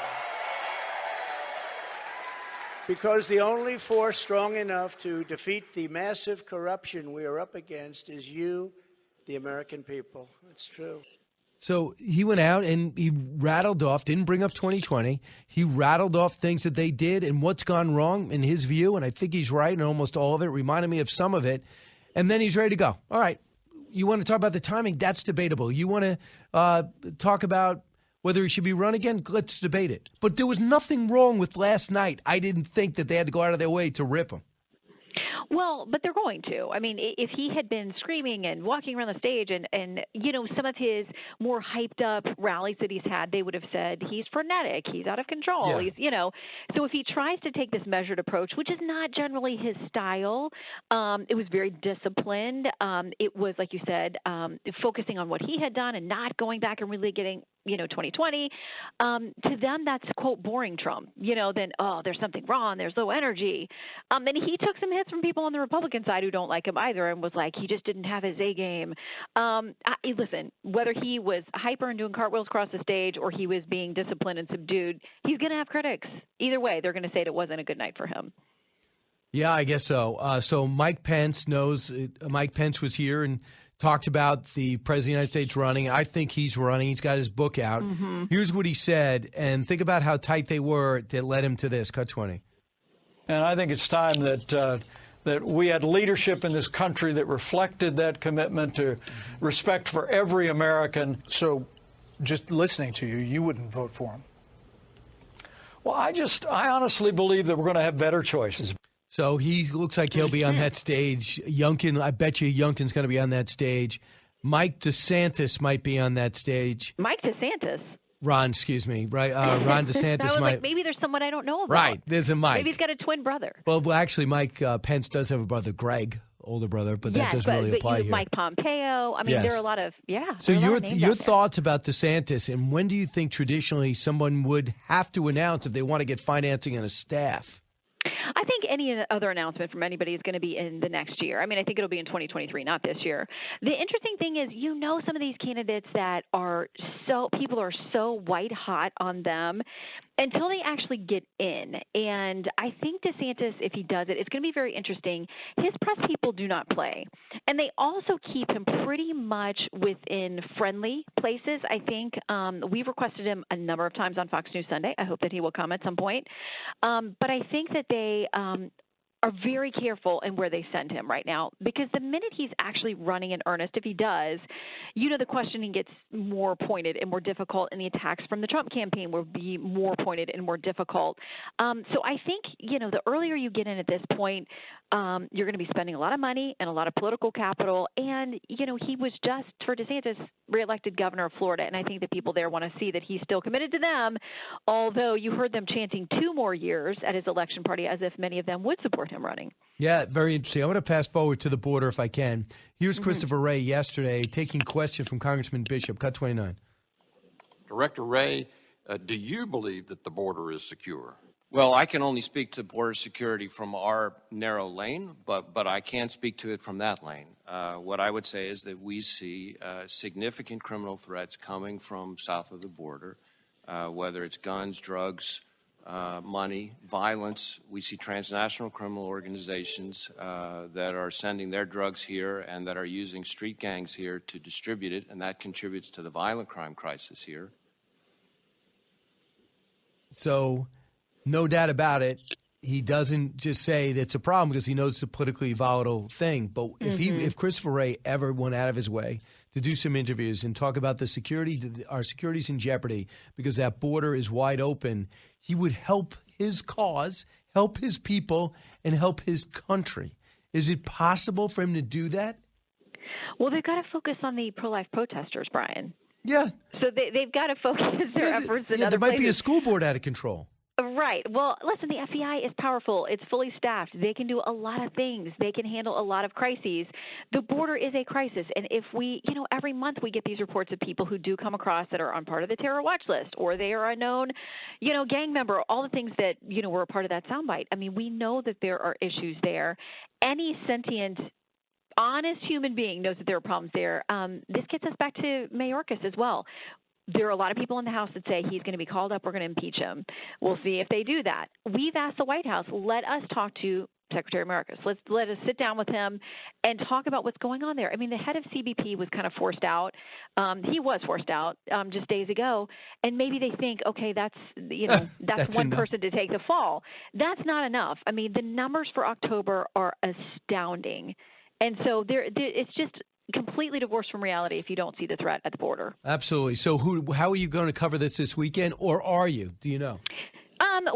Because the only force strong enough to defeat the massive corruption we are up against is you, the American people. It's true. So he went out and he rattled off, didn't bring up 2020. He rattled off things that they did and what's gone wrong in his view, and I think he's right in almost all of it. Reminded me of some of it. And then he's ready to go. All right, you want to talk about the timing? That's debatable. You want to talk about whether he should be run again? Let's debate it. But there was nothing wrong with last night. I didn't think that they had to go out of their way to rip him. Well, but they're going to. I mean, if he had been screaming and walking around the stage and some of his more hyped up rallies that he's had, they would have said he's frenetic, he's out of control. Yeah. He's, so if he tries to take this measured approach, which is not generally his style, it was very disciplined. It was, like you said, focusing on what he had done and not going back and really getting, 2020. To them, that's, quote, boring Trump. Then, there's something wrong. There's low energy. And he took some hits from people on the Republican side who don't like him either and was like, he just didn't have his A game. Listen, whether he was hyper and doing cartwheels across the stage or he was being disciplined and subdued, he's going to have critics. Either way, they're going to say it wasn't a good night for him. Yeah, I guess so. So Mike Pence knows. Mike Pence was here and talked about the President of the United States running. I think he's running. He's got his book out. Mm-hmm. Here's what he said, and think about how tight they were that led him to this. Cut 20. And I think it's time that we had leadership in this country that reflected that commitment to respect for every American. So just listening to you, you wouldn't vote for him? Well, I honestly believe that we're going to have better choices. So he looks like he'll be on that stage. Youngkin, I bet you Youngkin's going to be on that stage. Mike DeSantis might be on that stage. Mike DeSantis? Ron, excuse me. Right, Ron DeSantis might. Like, maybe there's someone I don't know about. Right, there's a Mike. Maybe he's got a twin brother. Well, actually, Mike Pence does have a brother, Greg, older brother, but that doesn't really apply here. Mike Pompeo. I mean, there are a lot of, So your thoughts about DeSantis, and when do you think traditionally someone would have to announce if they want to get financing and a staff? I think any other announcement from anybody is going to be in the next year. I mean, I think it'll be in 2023, not this year. The interesting thing is, some of these candidates that are people are so white hot on them until they actually get in. And I think DeSantis, if he does it, it's going to be very interesting. His press people do not play. And they also keep him pretty much within friendly places. I think we've requested him a number of times on Fox News Sunday. I hope that he will come at some point. But I think that they are very careful in where they send him right now, because the minute he's actually running in earnest, if he does, the questioning gets more pointed and more difficult, and the attacks from the Trump campaign will be more pointed and more difficult. So I think, the earlier you get in at this point, you're going to be spending a lot of money and a lot of political capital. And, he was just, for DeSantis, reelected governor of Florida, and I think that people there want to see that he's still committed to them, although you heard them chanting 2 more years at his election party as if many of them would support him running. Yeah, very interesting. I want to pass forward to the border if I can. Here's Christopher Wray yesterday taking questions from Congressman Bishop. Cut 29. Director Wray, do you believe that the border is secure? Well, I can only speak to border security from our narrow lane, but I can't speak to it from that lane. What I would say is that we see significant criminal threats coming from south of the border, whether it's guns, drugs, money, violence. We see transnational criminal organizations that are sending their drugs here and that are using street gangs here to distribute it, and that contributes to the violent crime crisis here. So, no doubt about it, he doesn't just say that's a problem because he knows it's a politically volatile thing. But if Christopher Wray ever went out of his way to do some interviews and talk about the security, our security's in jeopardy because that border is wide open, he would help his cause, help his people, and help his country. Is it possible for him to do that? Well, they've got to focus on the pro-life protesters, Brian. Yeah. So they've got to focus their efforts in other places. There might be a school board out of control. Right. Well, listen, the FBI is powerful. It's fully staffed. They can do a lot of things. They can handle a lot of crises. The border is a crisis. And if we, every month we get these reports of people who do come across that are on part of the terror watch list, or they are a known, gang member, all the things that, were a part of that soundbite. I mean, we know that there are issues there. Any sentient, honest human being knows that there are problems there. This gets us back to Mayorkas as well. There are a lot of people in the House that say he's going to be called up, we're going to impeach him. We'll see if they do that. We've asked the White House, let us talk to Secretary Mayorkas. Let us sit down with him and talk about what's going on there. I mean, the head of CBP was kind of forced out. He was forced out just days ago, and maybe they think, okay, that's that's one person to take the fall. That's not enough. I mean, the numbers for October are astounding, and so it's just completely divorced from reality if you don't see the threat at the border. Absolutely. So how are you going to cover this weekend, or are you? Do you know?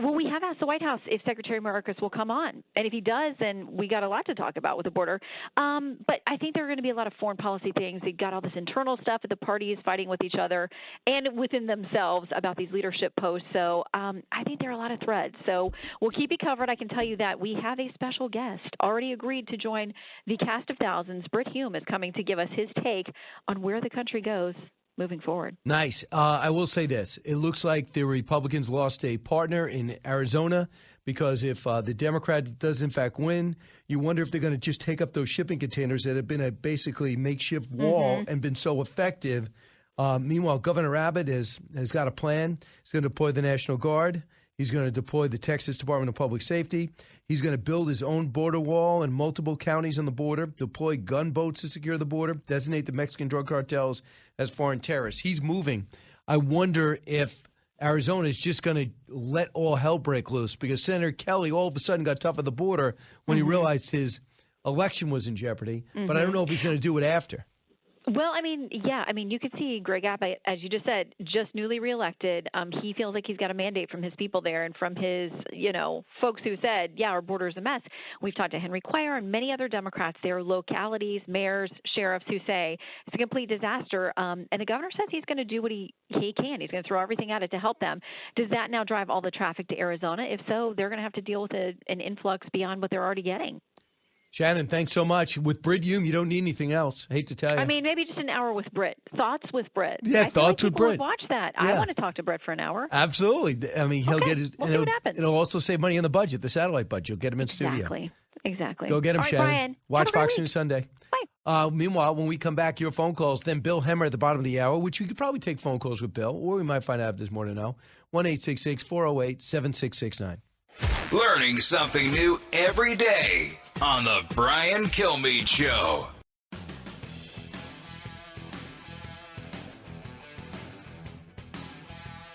Well, we have asked the White House if Secretary Mayorkas will come on. And if he does, then we got a lot to talk about with the border. But I think there are going to be a lot of foreign policy things. They've got all this internal stuff at the parties fighting with each other and within themselves about these leadership posts. So I think there are a lot of threads. So we'll keep you covered. I can tell you that we have a special guest already agreed to join the cast of thousands. Britt Hume is coming to give us his take on where the country goes moving forward. Nice. I will say this. It looks like the Republicans lost a partner in Arizona because if the Democrat does, in fact, win, you wonder if they're going to just take up those shipping containers that have been a basically makeshift wall and been so effective. Meanwhile, Governor Abbott has got a plan. He's going to deploy the National Guard. He's going to deploy the Texas Department of Public Safety. He's going to build his own border wall in multiple counties on the border, deploy gunboats to secure the border, designate the Mexican drug cartels as foreign terrorists. He's moving. I wonder if Arizona is just going to let all hell break loose because Senator Kelly all of a sudden got tough at the border when he realized his election was in jeopardy. But I don't know if he's going to do it after. Well, you could see Greg Abbott, as you just said, just newly reelected. He feels like he's got a mandate from his people there and from his, folks who said, yeah, our border is a mess. We've talked to Henry Cuellar and many other Democrats. There are localities, mayors, sheriffs who say it's a complete disaster. And the governor says he's going to do what he can. He's going to throw everything at it to help them. Does that now drive all the traffic to Arizona? If so, they're going to have to deal with an influx beyond what they're already getting. Shannon, thanks so much. With Britt Hume, you don't need anything else. Hate to tell you. I mean, maybe just an hour with Britt. Thoughts with Britt. Yeah, I feel Thoughts like with people Britt. would watch that. Yeah. I want to talk to Britt for an hour. Absolutely. I mean, he'll get his. We'll see what happens. It'll also save money on the budget, the satellite budget. You'll get him in studio. Exactly. Go get him, All right, Shannon. Brian, Watch have a great Fox week. News Sunday. Bye. Meanwhile, when we come back, your phone calls. Then Bill Hemmer at the bottom of the hour, which you could probably take phone calls with Bill, or we might find out if there's more to know. 1-866-408-7669. Learning something new every day on the Brian Kilmeade Show.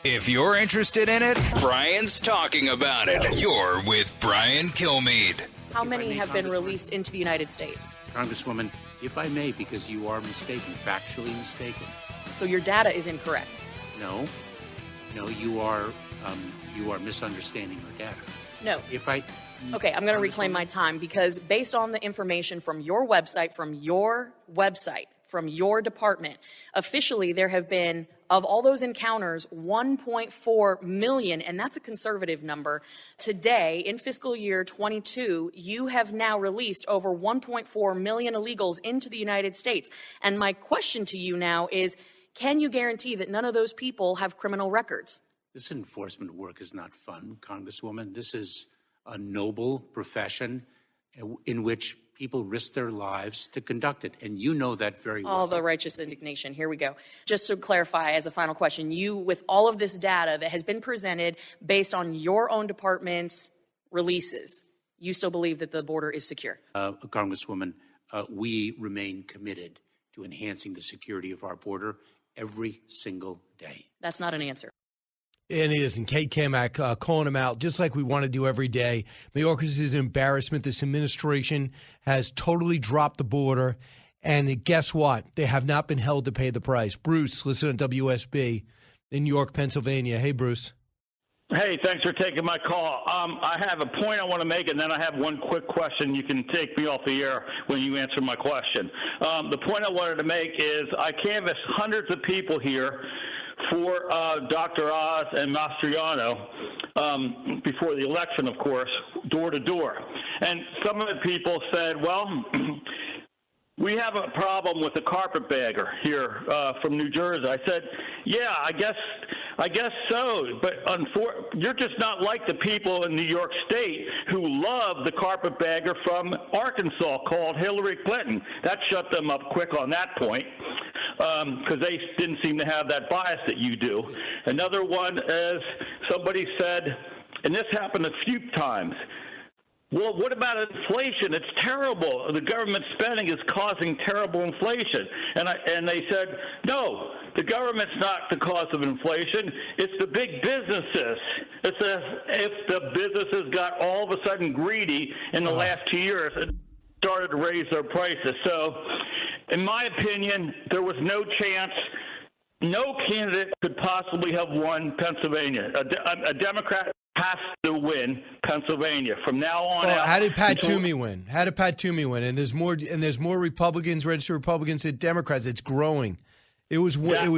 If you're interested in it, Brian's talking about it. You're with Brian Kilmeade. How many have been released into the United States? Congresswoman, if I may, because you are mistaken, factually mistaken. So your data is incorrect. No, you are misunderstanding your data. No. Okay, I'm going to reclaim my time because based on the information from your website, from your department, officially there have been, of all those encounters, 1.4 million, and that's a conservative number. Today, in fiscal year 22, you have now released over 1.4 million illegals into the United States. And my question to you now is, can you guarantee that none of those people have criminal records? This enforcement work is not fun, Congresswoman. This is a noble profession in which people risk their lives to conduct it, and you know that very well. All the righteous indignation. Here we go. Just to clarify, as a final question, you, with all of this data that has been presented based on your own department's releases, you still believe that the border is secure? Congresswoman, we remain committed to enhancing the security of our border every single day. That's not an answer. And it is. And Kate Kamak calling him out, just like we want to do every day. Mayorkas is an embarrassment. This administration has totally dropped the border. And guess what? They have not been held to pay the price. Bruce, listen on WSB in York, Pennsylvania. Hey, Bruce. Hey, thanks for taking my call. I have a point I want to make, and then I have one quick question. You can take me off the air when you answer my question. The point I wanted to make is I canvassed hundreds of people here for Dr. Oz and Mastriano before the election, of course, door to door. And some of the people said, well, we have a problem with the carpetbagger here from New Jersey. I said, yeah, I guess so, but you're just not like the people in New York State who love the carpetbagger from Arkansas called Hillary Clinton. That shut them up quick on that point because they didn't seem to have that bias that you do. Another one is somebody said, and this happened a few times, well, what about inflation? It's terrible. The government spending is causing terrible inflation. And they said, no, the government's not the cause of inflation. It's the big businesses. It's if the businesses got all of a sudden greedy in the last 2 years and started to raise their prices. So, in my opinion, there was no chance. No candidate could possibly have won Pennsylvania. A Democrat has to win Pennsylvania from now on. Well, out. how did Pat Toomey win? And there's more Republicans, registered Republicans than Democrats. It's growing. It was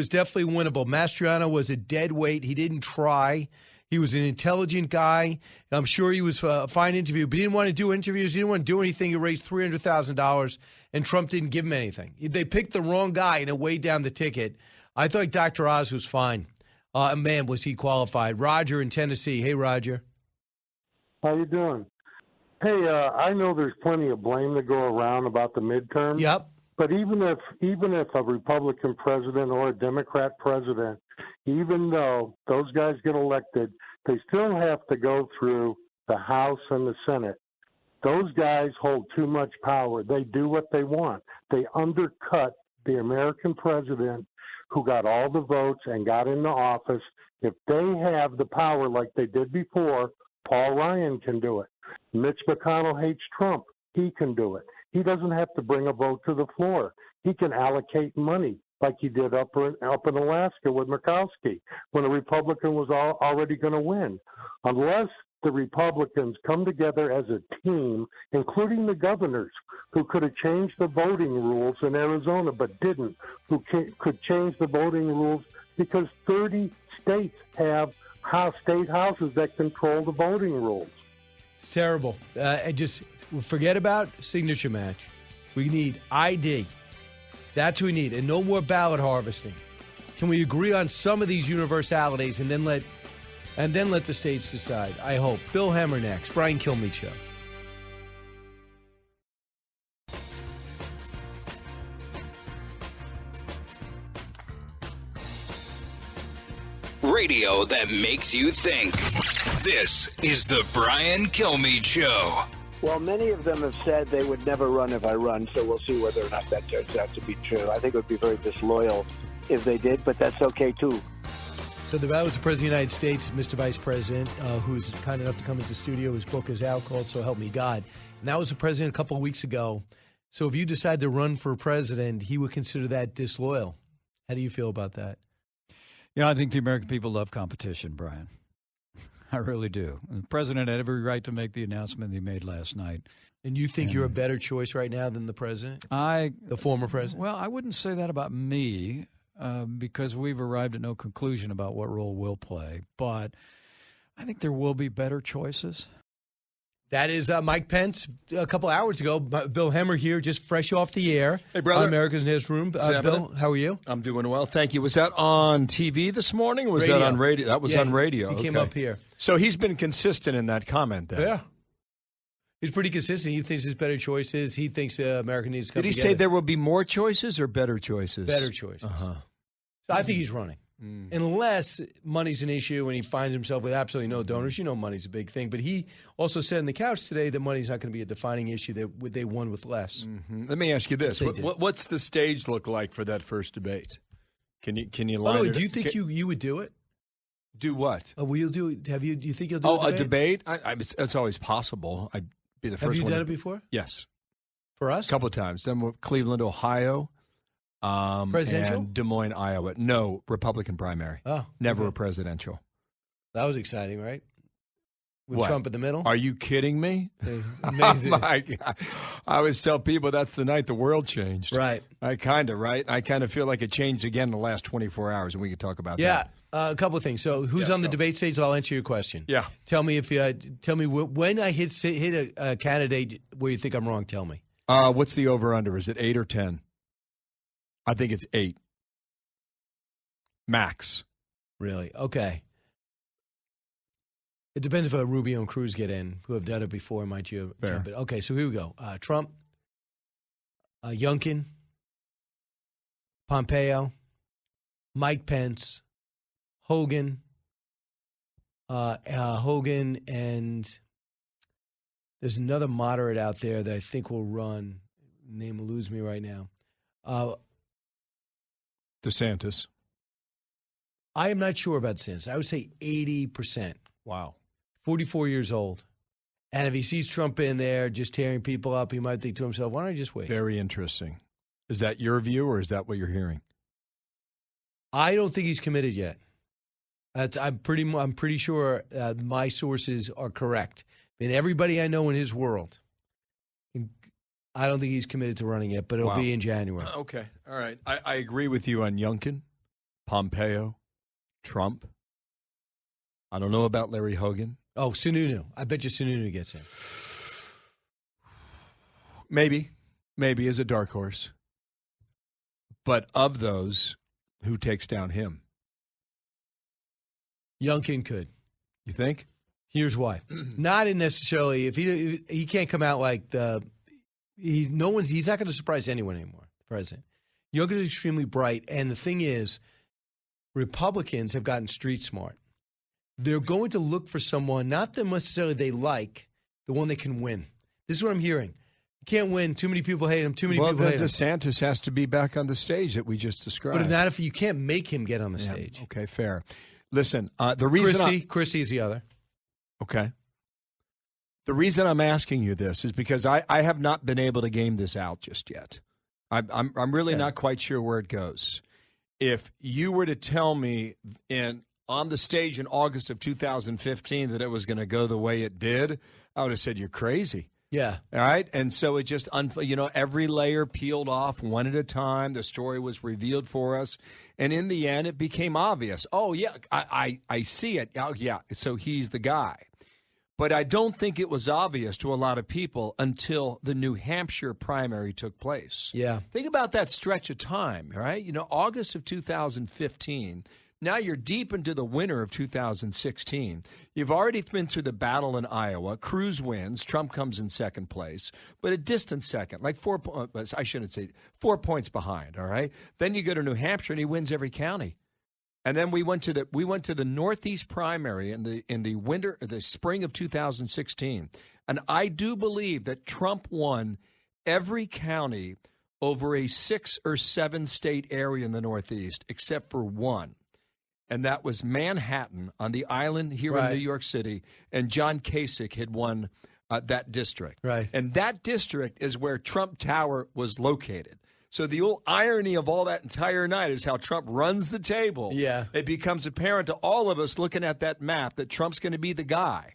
definitely winnable. Mastriano was a dead weight. He didn't try. He was an intelligent guy. I'm sure he was a fine interview, but he didn't want to do interviews. He didn't want to do anything. He raised $300,000, and Trump didn't give him anything. They picked the wrong guy, and it weighed down the ticket. I thought Dr. Oz was fine. Man, was he qualified. Roger in Tennessee. Hey, Roger. How you doing? Hey, I know there's plenty of blame to go around about the midterms. Yep. But even if a Republican president or a Democrat president, even though those guys get elected, they still have to go through the House and the Senate. Those guys hold too much power. They do what they want. They undercut the American president who got all the votes and got into office. If they have the power like they did before, Paul Ryan can do it. Mitch McConnell hates Trump. He can do it. He doesn't have to bring a vote to the floor. He can allocate money like he did up in Alaska with Murkowski when a Republican was already going to win. Unless the Republicans come together as a team, including the governors, who could have changed the voting rules in Arizona but didn't, who could change the voting rules because 30 states have state houses that control the voting rules. It's terrible. And just forget about signature match. We need ID. That's what we need. And no more ballot harvesting. Can we agree on some of these universalities and then let the states decide? I hope. Bill Hemmer next. Brian Kilmeade Show. Radio that makes you think. This is the Brian Kilmeade Show. Well, many of them have said they would never run if I run, so we'll see whether or not that turns out to be true. I think it would be very disloyal if they did, but that's okay, too. So that was the President of the United States, Mr. Vice President, who's kind enough to come into the studio. His book is out called So Help Me God. And that was the president a couple of weeks ago. So if you decide to run for president, he would consider that disloyal. How do you feel about that? You know, I think the American people love competition, Brian. I really do. The president had every right to make the announcement he made last night. And you think you're a better choice right now than the president? The former president? Well, I wouldn't say that about me because we've arrived at no conclusion about what role we'll play. But I think there will be better choices. That is Mike Pence a couple hours ago. Bill Hemmer here, just fresh off the air. Hey, brother. On America's Newsroom. Bill, how are you? I'm doing well, thank you. Was that on TV this morning or was radio. that on radio? That was on radio. He came up here. So he's been consistent in that comment then. Yeah. He's pretty consistent. He thinks there's better choices. He thinks America needs to come Did he together. say there will be more choices or better choices? Better choices. Uh-huh. So I think he's running. Unless money's an issue and he finds himself with absolutely no donors. You know money's a big thing. But he also said on the couch today that money's not going to be a defining issue, that they won with less. Mm-hmm. Let me ask you this. What's the stage look like for that first debate? Can you line it? Do you think you would do it? Do what? Will you do? Do you think you'll do a debate? It's always possible. I'd be the first one. Have you done it before? Yes. For us? A couple of times. Done with Cleveland, Ohio. Presidential? And Des Moines, Iowa. No, Republican primary. Oh. Never a presidential. That was exciting, right? With What? Trump in the middle? Are you kidding me? Amazing. Oh my God. I always tell people that's the night the world changed. Right. I kind of feel like it changed again in the last 24 hours, and we could talk about that. Yeah, a couple of things. So who's on the debate stage? I'll answer your question. Yeah. Tell me when I hit a candidate where you think I'm wrong, tell me. What's the over-under? Is it 8 or 10? I think it's 8. Max. Really? Okay. It depends if Rubio and Cruz get in, who have done it before, might you? Fair. But okay, so here we go. Trump, Youngkin, Pompeo, Mike Pence, Hogan, and there's another moderate out there that I think will run. Name will lose me right now. DeSantis. I am not sure about DeSantis. I would say 80%. Wow. 44 years old. And if he sees Trump in there just tearing people up, he might think to himself, why don't I just wait? Very interesting. Is that your view or is that what you're hearing? I don't think he's committed yet. I'm pretty sure my sources are correct. And everybody I know in his world, I don't think he's committed to running it, but it'll be in January. Okay. All right. I agree with you on Youngkin, Pompeo, Trump. I don't know about Larry Hogan. Oh, Sununu. I bet you Sununu gets in. Maybe as a dark horse. But of those, who takes down him? Youngkin could. You think? Here's why. Not in necessarily if he can't come out like he's not going to surprise anyone anymore. The president. Youngkin is extremely bright, and the thing is, Republicans have gotten street smart. They're going to look for someone, not that necessarily they like, the one they can win. This is what I'm hearing. You can't win. Too many people hate him. Too many people hate him. DeSantis has to be back on the stage that we just described. But not if you can't make him get on the stage. Okay, fair. Listen, the reason Christie is the other. Okay. The reason I'm asking you this is because I have not been able to game this out just yet. I'm really not quite sure where it goes. If you were to tell me on the stage in August of 2015 that it was going to go the way it did, I would have said you're crazy. Yeah. All right. And so it just, every layer peeled off one at a time. The story was revealed for us. And in the end, it became obvious. Oh, yeah, I see it. Oh, yeah. So he's the guy. But I don't think it was obvious to a lot of people until the New Hampshire primary took place. Yeah. Think about that stretch of time, right? August of 2015. Now you're deep into the winter of 2016. You've already been through the battle in Iowa. Cruz wins. Trump comes in second place, but a distant second, like 4 points behind, all right? Then you go to New Hampshire, and he wins every county. And then we went to the Northeast primary in the spring of 2016. And I do believe that Trump won every county over a 6 or 7 state area in the Northeast, except for one. And that was Manhattan on the island here in New York City. And John Kasich had won that district. Right. And that district is where Trump Tower was located. So the old irony of all that entire night is how Trump runs the table. Yeah. It becomes apparent to all of us looking at that map that Trump's going to be the guy.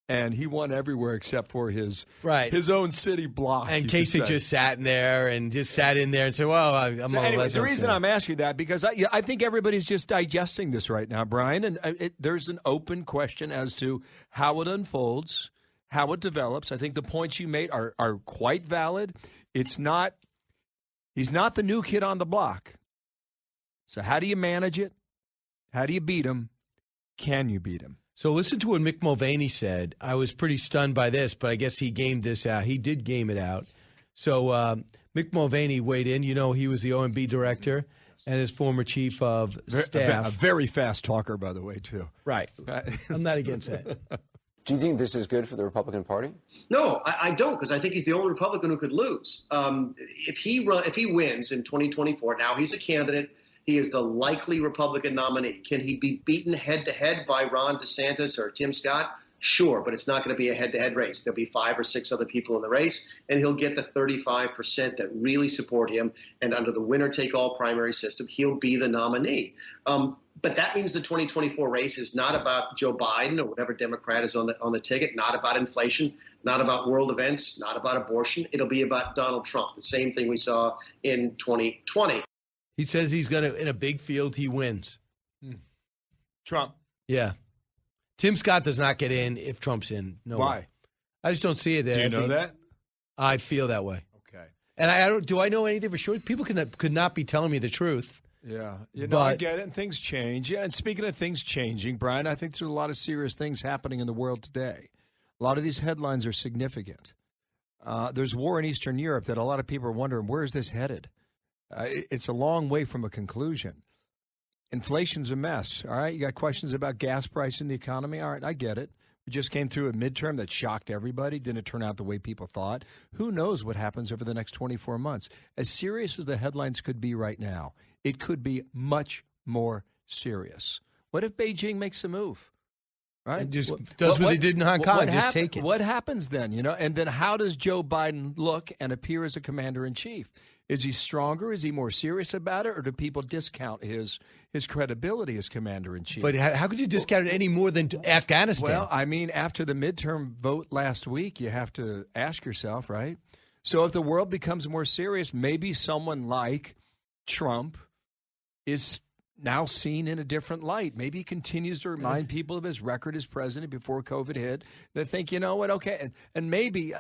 And he won everywhere except for his own city block. And Kasich just sat in there and said, well, I'm so anyway, the reason I'm asking that, because I think everybody's just digesting this right now, Brian. And there's an open question as to how it unfolds, how it develops. I think the points you made are quite valid. He's not the new kid on the block. So how do you manage it? How do you beat him? Can you beat him? So listen to what Mick Mulvaney said. I was pretty stunned by this, but I guess he gamed this out. He did game it out. So Mick Mulvaney weighed in. He was the OMB director and his former chief of staff. A very fast talker, by the way, too. Right. I'm not against that. Do you think this is good for the Republican Party? No, I don't, because I think he's the only Republican who could lose. If he wins in 2024, now he's a candidate. He is the likely Republican nominee. Can he be beaten head-to-head by Ron DeSantis or Tim Scott? Sure, but it's not going to be a head-to-head race. There'll be 5 or 6 other people in the race, and he'll get the 35% that really support him. And under the winner-take-all primary system, he'll be the nominee. But that means the 2024 race is not about Joe Biden or whatever Democrat is on the ticket, not about inflation, not about world events, not about abortion. It'll be about Donald Trump, the same thing we saw in 2020. He says he's going to, in a big field, he wins. Trump. Yeah. Tim Scott does not get in if Trump's in. No Why? way. I just don't see it there. Do you know that? I feel that way. Okay. And do I know anything for sure? People could not be telling me the truth. Yeah. I get it, and things change. Yeah, and speaking of things changing, Brian, I think there's a lot of serious things happening in the world today. A lot of these headlines are significant. There's war in Eastern Europe that a lot of people are wondering, where is this headed? It's a long way from a conclusion. Inflation's a mess, all right? You got questions about gas price in the economy? All right, I get it. We just came through a midterm that shocked everybody, didn't turn out the way people thought. Who knows what happens over the next 24 months? As serious as the headlines could be right now, it could be much more serious. What if Beijing makes a move? Right? And just does what they did in Hong Kong, just take it. What happens then, And then how does Joe Biden look and appear as a commander-in-chief? Is he stronger? Is he more serious about it? Or do people discount his credibility as commander-in-chief? But how could you discount it any more than Afghanistan? Well, I mean, after the midterm vote last week, you have to ask yourself, right? So if the world becomes more serious, maybe someone like Trump is now seen in a different light. Maybe he continues to remind people of his record as president before COVID hit. They think, you know what, okay. And maybe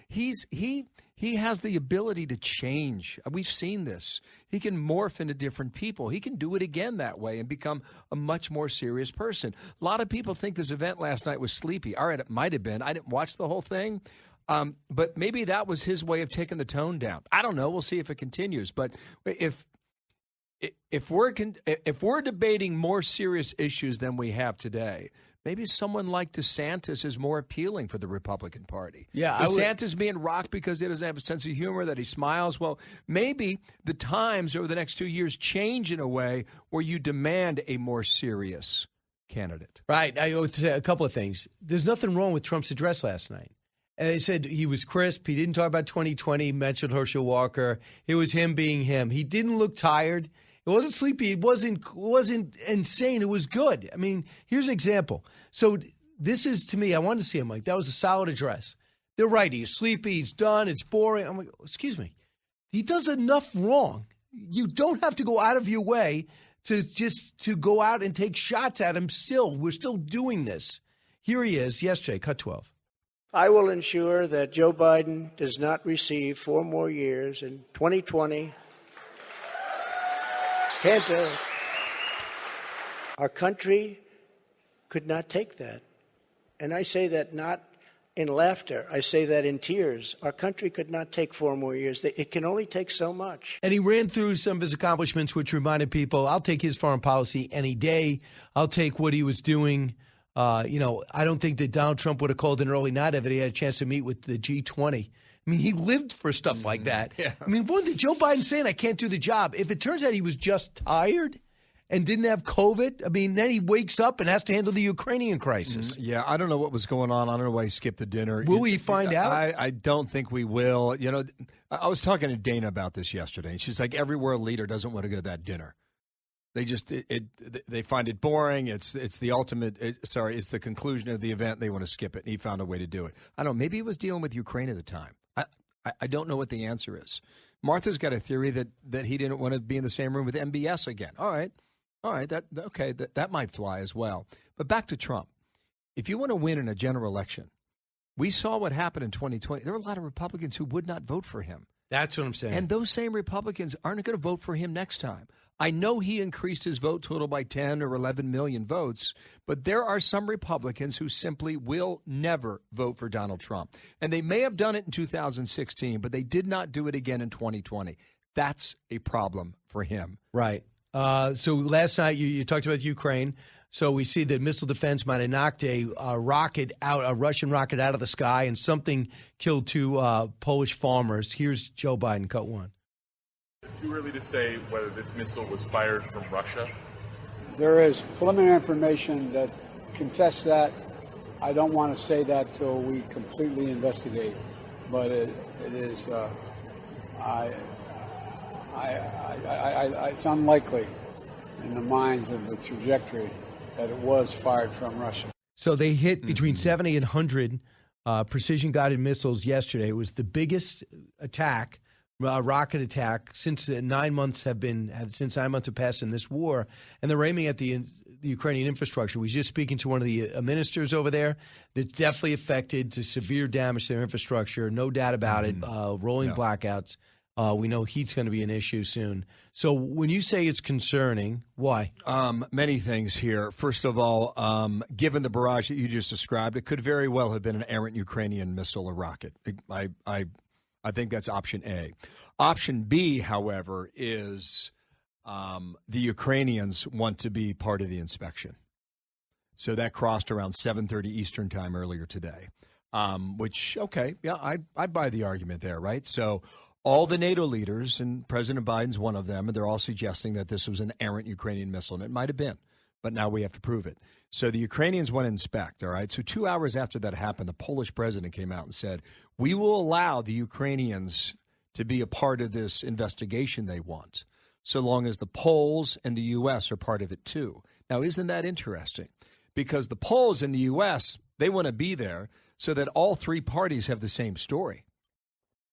he has the ability to change. We've seen this. He can morph into different people. He can do it again that way and become a much more serious person. A lot of people think this event last night was sleepy. All right, it might have been. I didn't watch the whole thing. But maybe that was his way of taking the tone down. I don't know. We'll see if it continues. But if we're debating more serious issues than we have today, maybe someone like DeSantis is more appealing for the Republican Party. Yeah, DeSantis being rocked because he doesn't have a sense of humor, that he smiles. Well, maybe the times over the next 2 years change in a way where you demand a more serious candidate. Right. I would say a couple of things. There's nothing wrong with Trump's address last night. And they said he was crisp. He didn't talk about 2020. He mentioned Herschel Walker. It was him being him. He didn't look tired. It wasn't sleepy. It wasn't insane. It was good. I mean, here's an example. So this is, to me, I wanted to see him like, that was a solid address. They're right. He's sleepy. He's done. It's boring. I'm like, excuse me. He does enough wrong. You don't have to go out of your way to go out and take shots at him still. We're still doing this. Here he is yesterday, cut 12. I will ensure that Joe Biden does not receive 4 more years in 2020. Can't do it. Our country could not take that. And I say that not in laughter. I say that in tears. Our country could not take 4 more years. It can only take so much. And he ran through some of his accomplishments, which reminded people, I'll take his foreign policy any day. I'll take what he was doing. I don't think that Donald Trump would have called an early night if he had a chance to meet with the G20. I mean, he lived for stuff like that. Yeah. I mean, what did Joe Biden saying, I can't do the job? If it turns out he was just tired and didn't have COVID, I mean, then he wakes up and has to handle the Ukrainian crisis. Yeah, I don't know what was going on. I don't know why he skipped the dinner. Will we find out? I don't think we will. I was talking to Dana about this yesterday, and she's like, every world leader doesn't want to go to that dinner. They just they find it boring. It's the ultimate. It's the conclusion of the event. They want to skip it, and he found a way to do it. I don't know. Maybe he was dealing with Ukraine at the time. I don't know what the answer is. Martha's got a theory that he didn't want to be in the same room with MBS again. All right, that might fly as well. But back to Trump. If you want to win in a general election, we saw what happened in 2020. There were a lot of Republicans who would not vote for him. That's what I'm saying. And those same Republicans aren't going to vote for him next time. I know he increased his vote total by 10 or 11 million votes, but there are some Republicans who simply will never vote for Donald Trump. And they may have done it in 2016, but they did not do it again in 2020. That's a problem for him. Right. So last night you talked about Ukraine. So we see that missile defense might have knocked a Russian rocket out of the sky, and something killed 2 Polish farmers. Here's Joe Biden, cut 1. Too early to say whether this missile was fired from Russia? There is preliminary information that contests that. I don't want to say that till we completely investigate, but it is. It's unlikely in the minds of the trajectory that it was fired from Russia. So they hit between 70 and 100 precision-guided missiles yesterday. It was the biggest attack, rocket attack, since 9 months have passed in this war, and they're aiming at the Ukrainian infrastructure. We were just speaking to one of the ministers over there that's definitely affected to severe damage to their infrastructure. No doubt about it. Rolling blackouts. We know heat's going to be an issue soon. So when you say it's concerning, why? Many things here. First of all, given the barrage that you just described, it could very well have been an errant Ukrainian missile or rocket. I think that's option A. Option B, however, is the Ukrainians want to be part of the inspection. So that crossed around 7:30 Eastern time earlier today, which, okay, yeah, I buy the argument there, right? So all the NATO leaders, and President Biden's one of them, and they're all suggesting that this was an errant Ukrainian missile, and it might have been, but now we have to prove it. So the Ukrainians want to inspect, all right? So 2 hours after that happened, the Polish president came out and said, we will allow the Ukrainians to be a part of this investigation they want, so long as the Poles and the U.S. are part of it too. Now, isn't that interesting? Because the Poles and the U.S., they want to be there so that all 3 parties have the same story.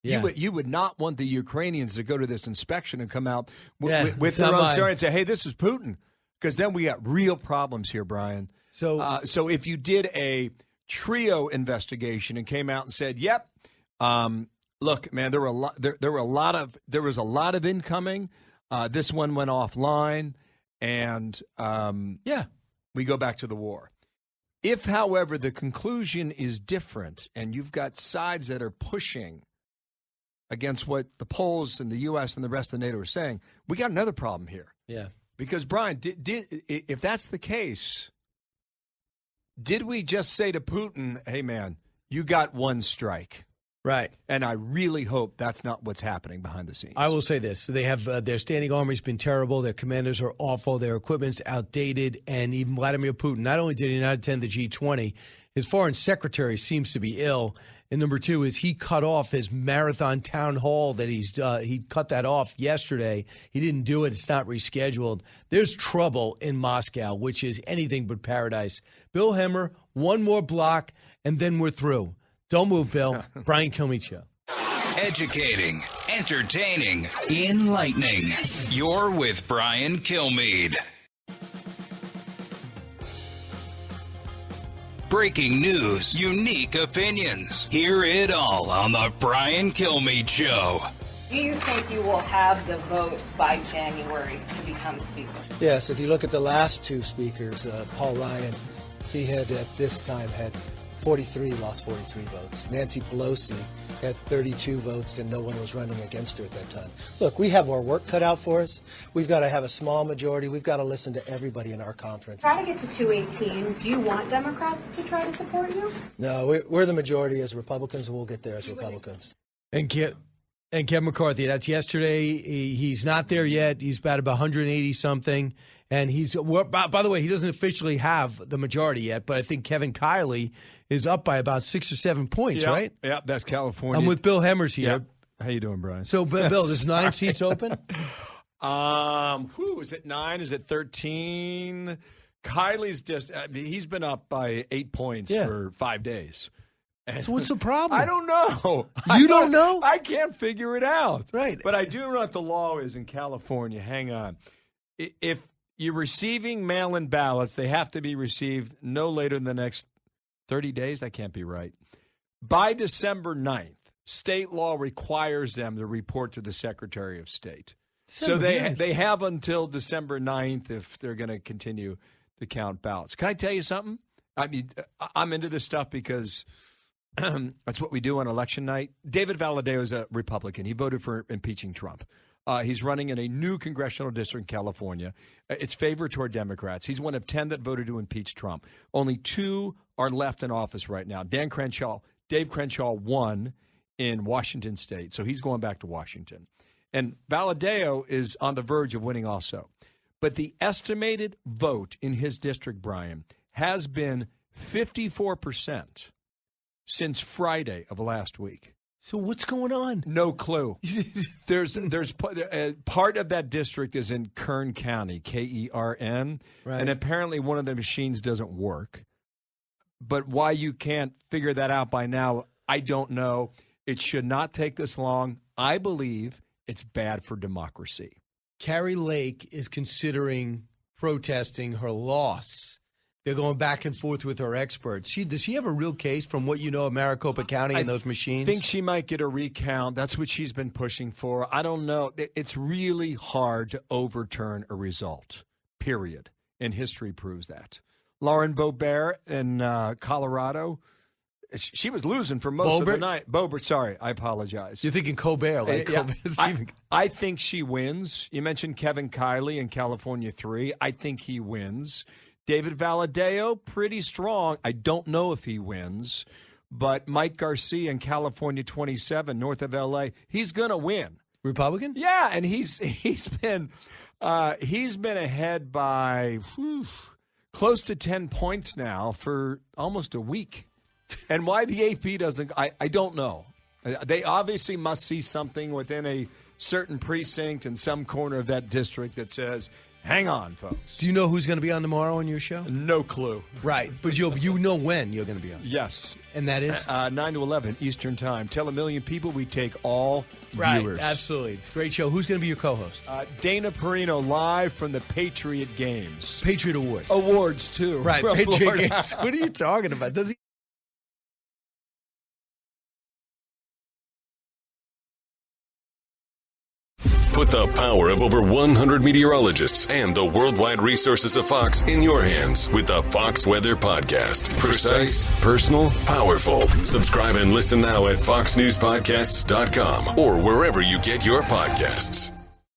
Yeah. You would not want the Ukrainians to go to this inspection and come out with their own story and say, hey, this is Putin, because then we got real problems here, Brian. So if you did a trio investigation and came out and said, yep, look, man, there was a lot of incoming. This one went offline, and we go back to the war. If, however, the conclusion is different and you've got sides that are pushing against what the Poles and the U.S. and the rest of NATO are saying, we got another problem here. Yeah. Because, Brian, if that's the case, did we just say to Putin, hey, man, you got one strike? Right. And I really hope that's not what's happening behind the scenes. I will say this. They have their standing army's been terrible. Their commanders are awful. Their equipment's outdated. And even Vladimir Putin, not only did he not attend the G20, his foreign secretary seems to be ill. And number 2 is he cut off his marathon town hall that he cut that off yesterday. He didn't do it. It's not rescheduled. There's trouble in Moscow, which is anything but paradise. Bill Hemmer, one more block, and then we're through. Don't move, Bill. Brian Kilmeade Show. Educating, entertaining, enlightening. You're with Brian Kilmeade. breaking news, unique opinions. Hear it all on the Brian Kilmeade Show. Do you think you will have the votes by January to become Speaker? Yes, if you look at the last two speakers, Paul Ryan, he had at this time had lost 43 votes. Nancy Pelosi had 32 votes and no one was running against her at that time. Look, we have our work cut out for us. We've got to have a small majority. We've got to listen to everybody in our conference. Try to get to 218. Do you want Democrats to try to support you? No, we're the majority as Republicans, and we'll get there as Republicans. And Kevin McCarthy, that's yesterday. He's not there yet. He's about 180-something. And by the way, he doesn't officially have the majority yet, but I think Kevin Kiley is up by about 6 or 7 points, right? Yeah, that's California. I'm with Bill Hemmers here. Yep. How you doing, Brian? So, Bill, there's 9 seats open? Is it 9? Is it 13? Kiley's just he's been up by 8 points for 5 days. So what's the problem? I don't know. You don't know? I can't figure it out. Right. But I do know what the law is in California. Hang on. If you're receiving mail-in ballots, they have to be received no later than the next 30 days. That can't be right. By December 9th, state law requires them to report to the Secretary of State. So they have until December 9th if they're going to continue to count ballots. Can I tell you something? I mean, I'm into this stuff because that's what we do on election night. David Valadao is a Republican. He voted for impeaching Trump. He's running in a new congressional district in California. It's favored toward Democrats. He's one of 10 that voted to impeach Trump. Only 2 are left in office right now. Dave Crenshaw won in Washington State, so he's going back to Washington. And Valadao is on the verge of winning also. But the estimated vote in his district, Brian, has been 54% since Friday of last week. So what's going on? No clue. There's part of that district is in Kern County, Kern, right. And apparently one of the machines doesn't work. But why you can't figure that out by now, I don't know. It should not take this long. I believe it's bad for democracy. Carrie Lake is considering protesting her loss. They're going back and forth with her experts. Does she have a real case from what you know of Maricopa County and those machines? I think she might get a recount. That's what she's been pushing for. I don't know. It's really hard to overturn a result, period. And history proves that. Lauren Boebert in Colorado, she was losing for most of the night. Boebert, sorry, I apologize. You're thinking Colbert. I think she wins. You mentioned Kevin Kiley in California 3. I think he wins. David Valadao, pretty strong. I don't know if he wins. But Mike Garcia in California 27, north of L.A., he's going to win. Republican? Yeah, and he's been ahead by close to 10 points now for almost a week. And why the AP doesn't, I don't know. They obviously must see something within a certain precinct in some corner of that district that says, hang on, folks. Do you know who's going to be on tomorrow on your show? No clue. Right, but you know when you're going to be on. Yes. And that is? 9 to 11 Eastern Time. Tell a million people we take all right, viewers. Absolutely. It's a great show. Who's going to be your co-host? Dana Perino, live from the Patriot Games. Patriot Awards. Awards, too. Right, from Patriot Florida. Games. What are you talking about? Does he? Put the power of over 100 meteorologists and the worldwide resources of Fox in your hands with the Fox Weather Podcast. Precise, personal, powerful. Subscribe and listen now at foxnewspodcasts.com or wherever you get your podcasts.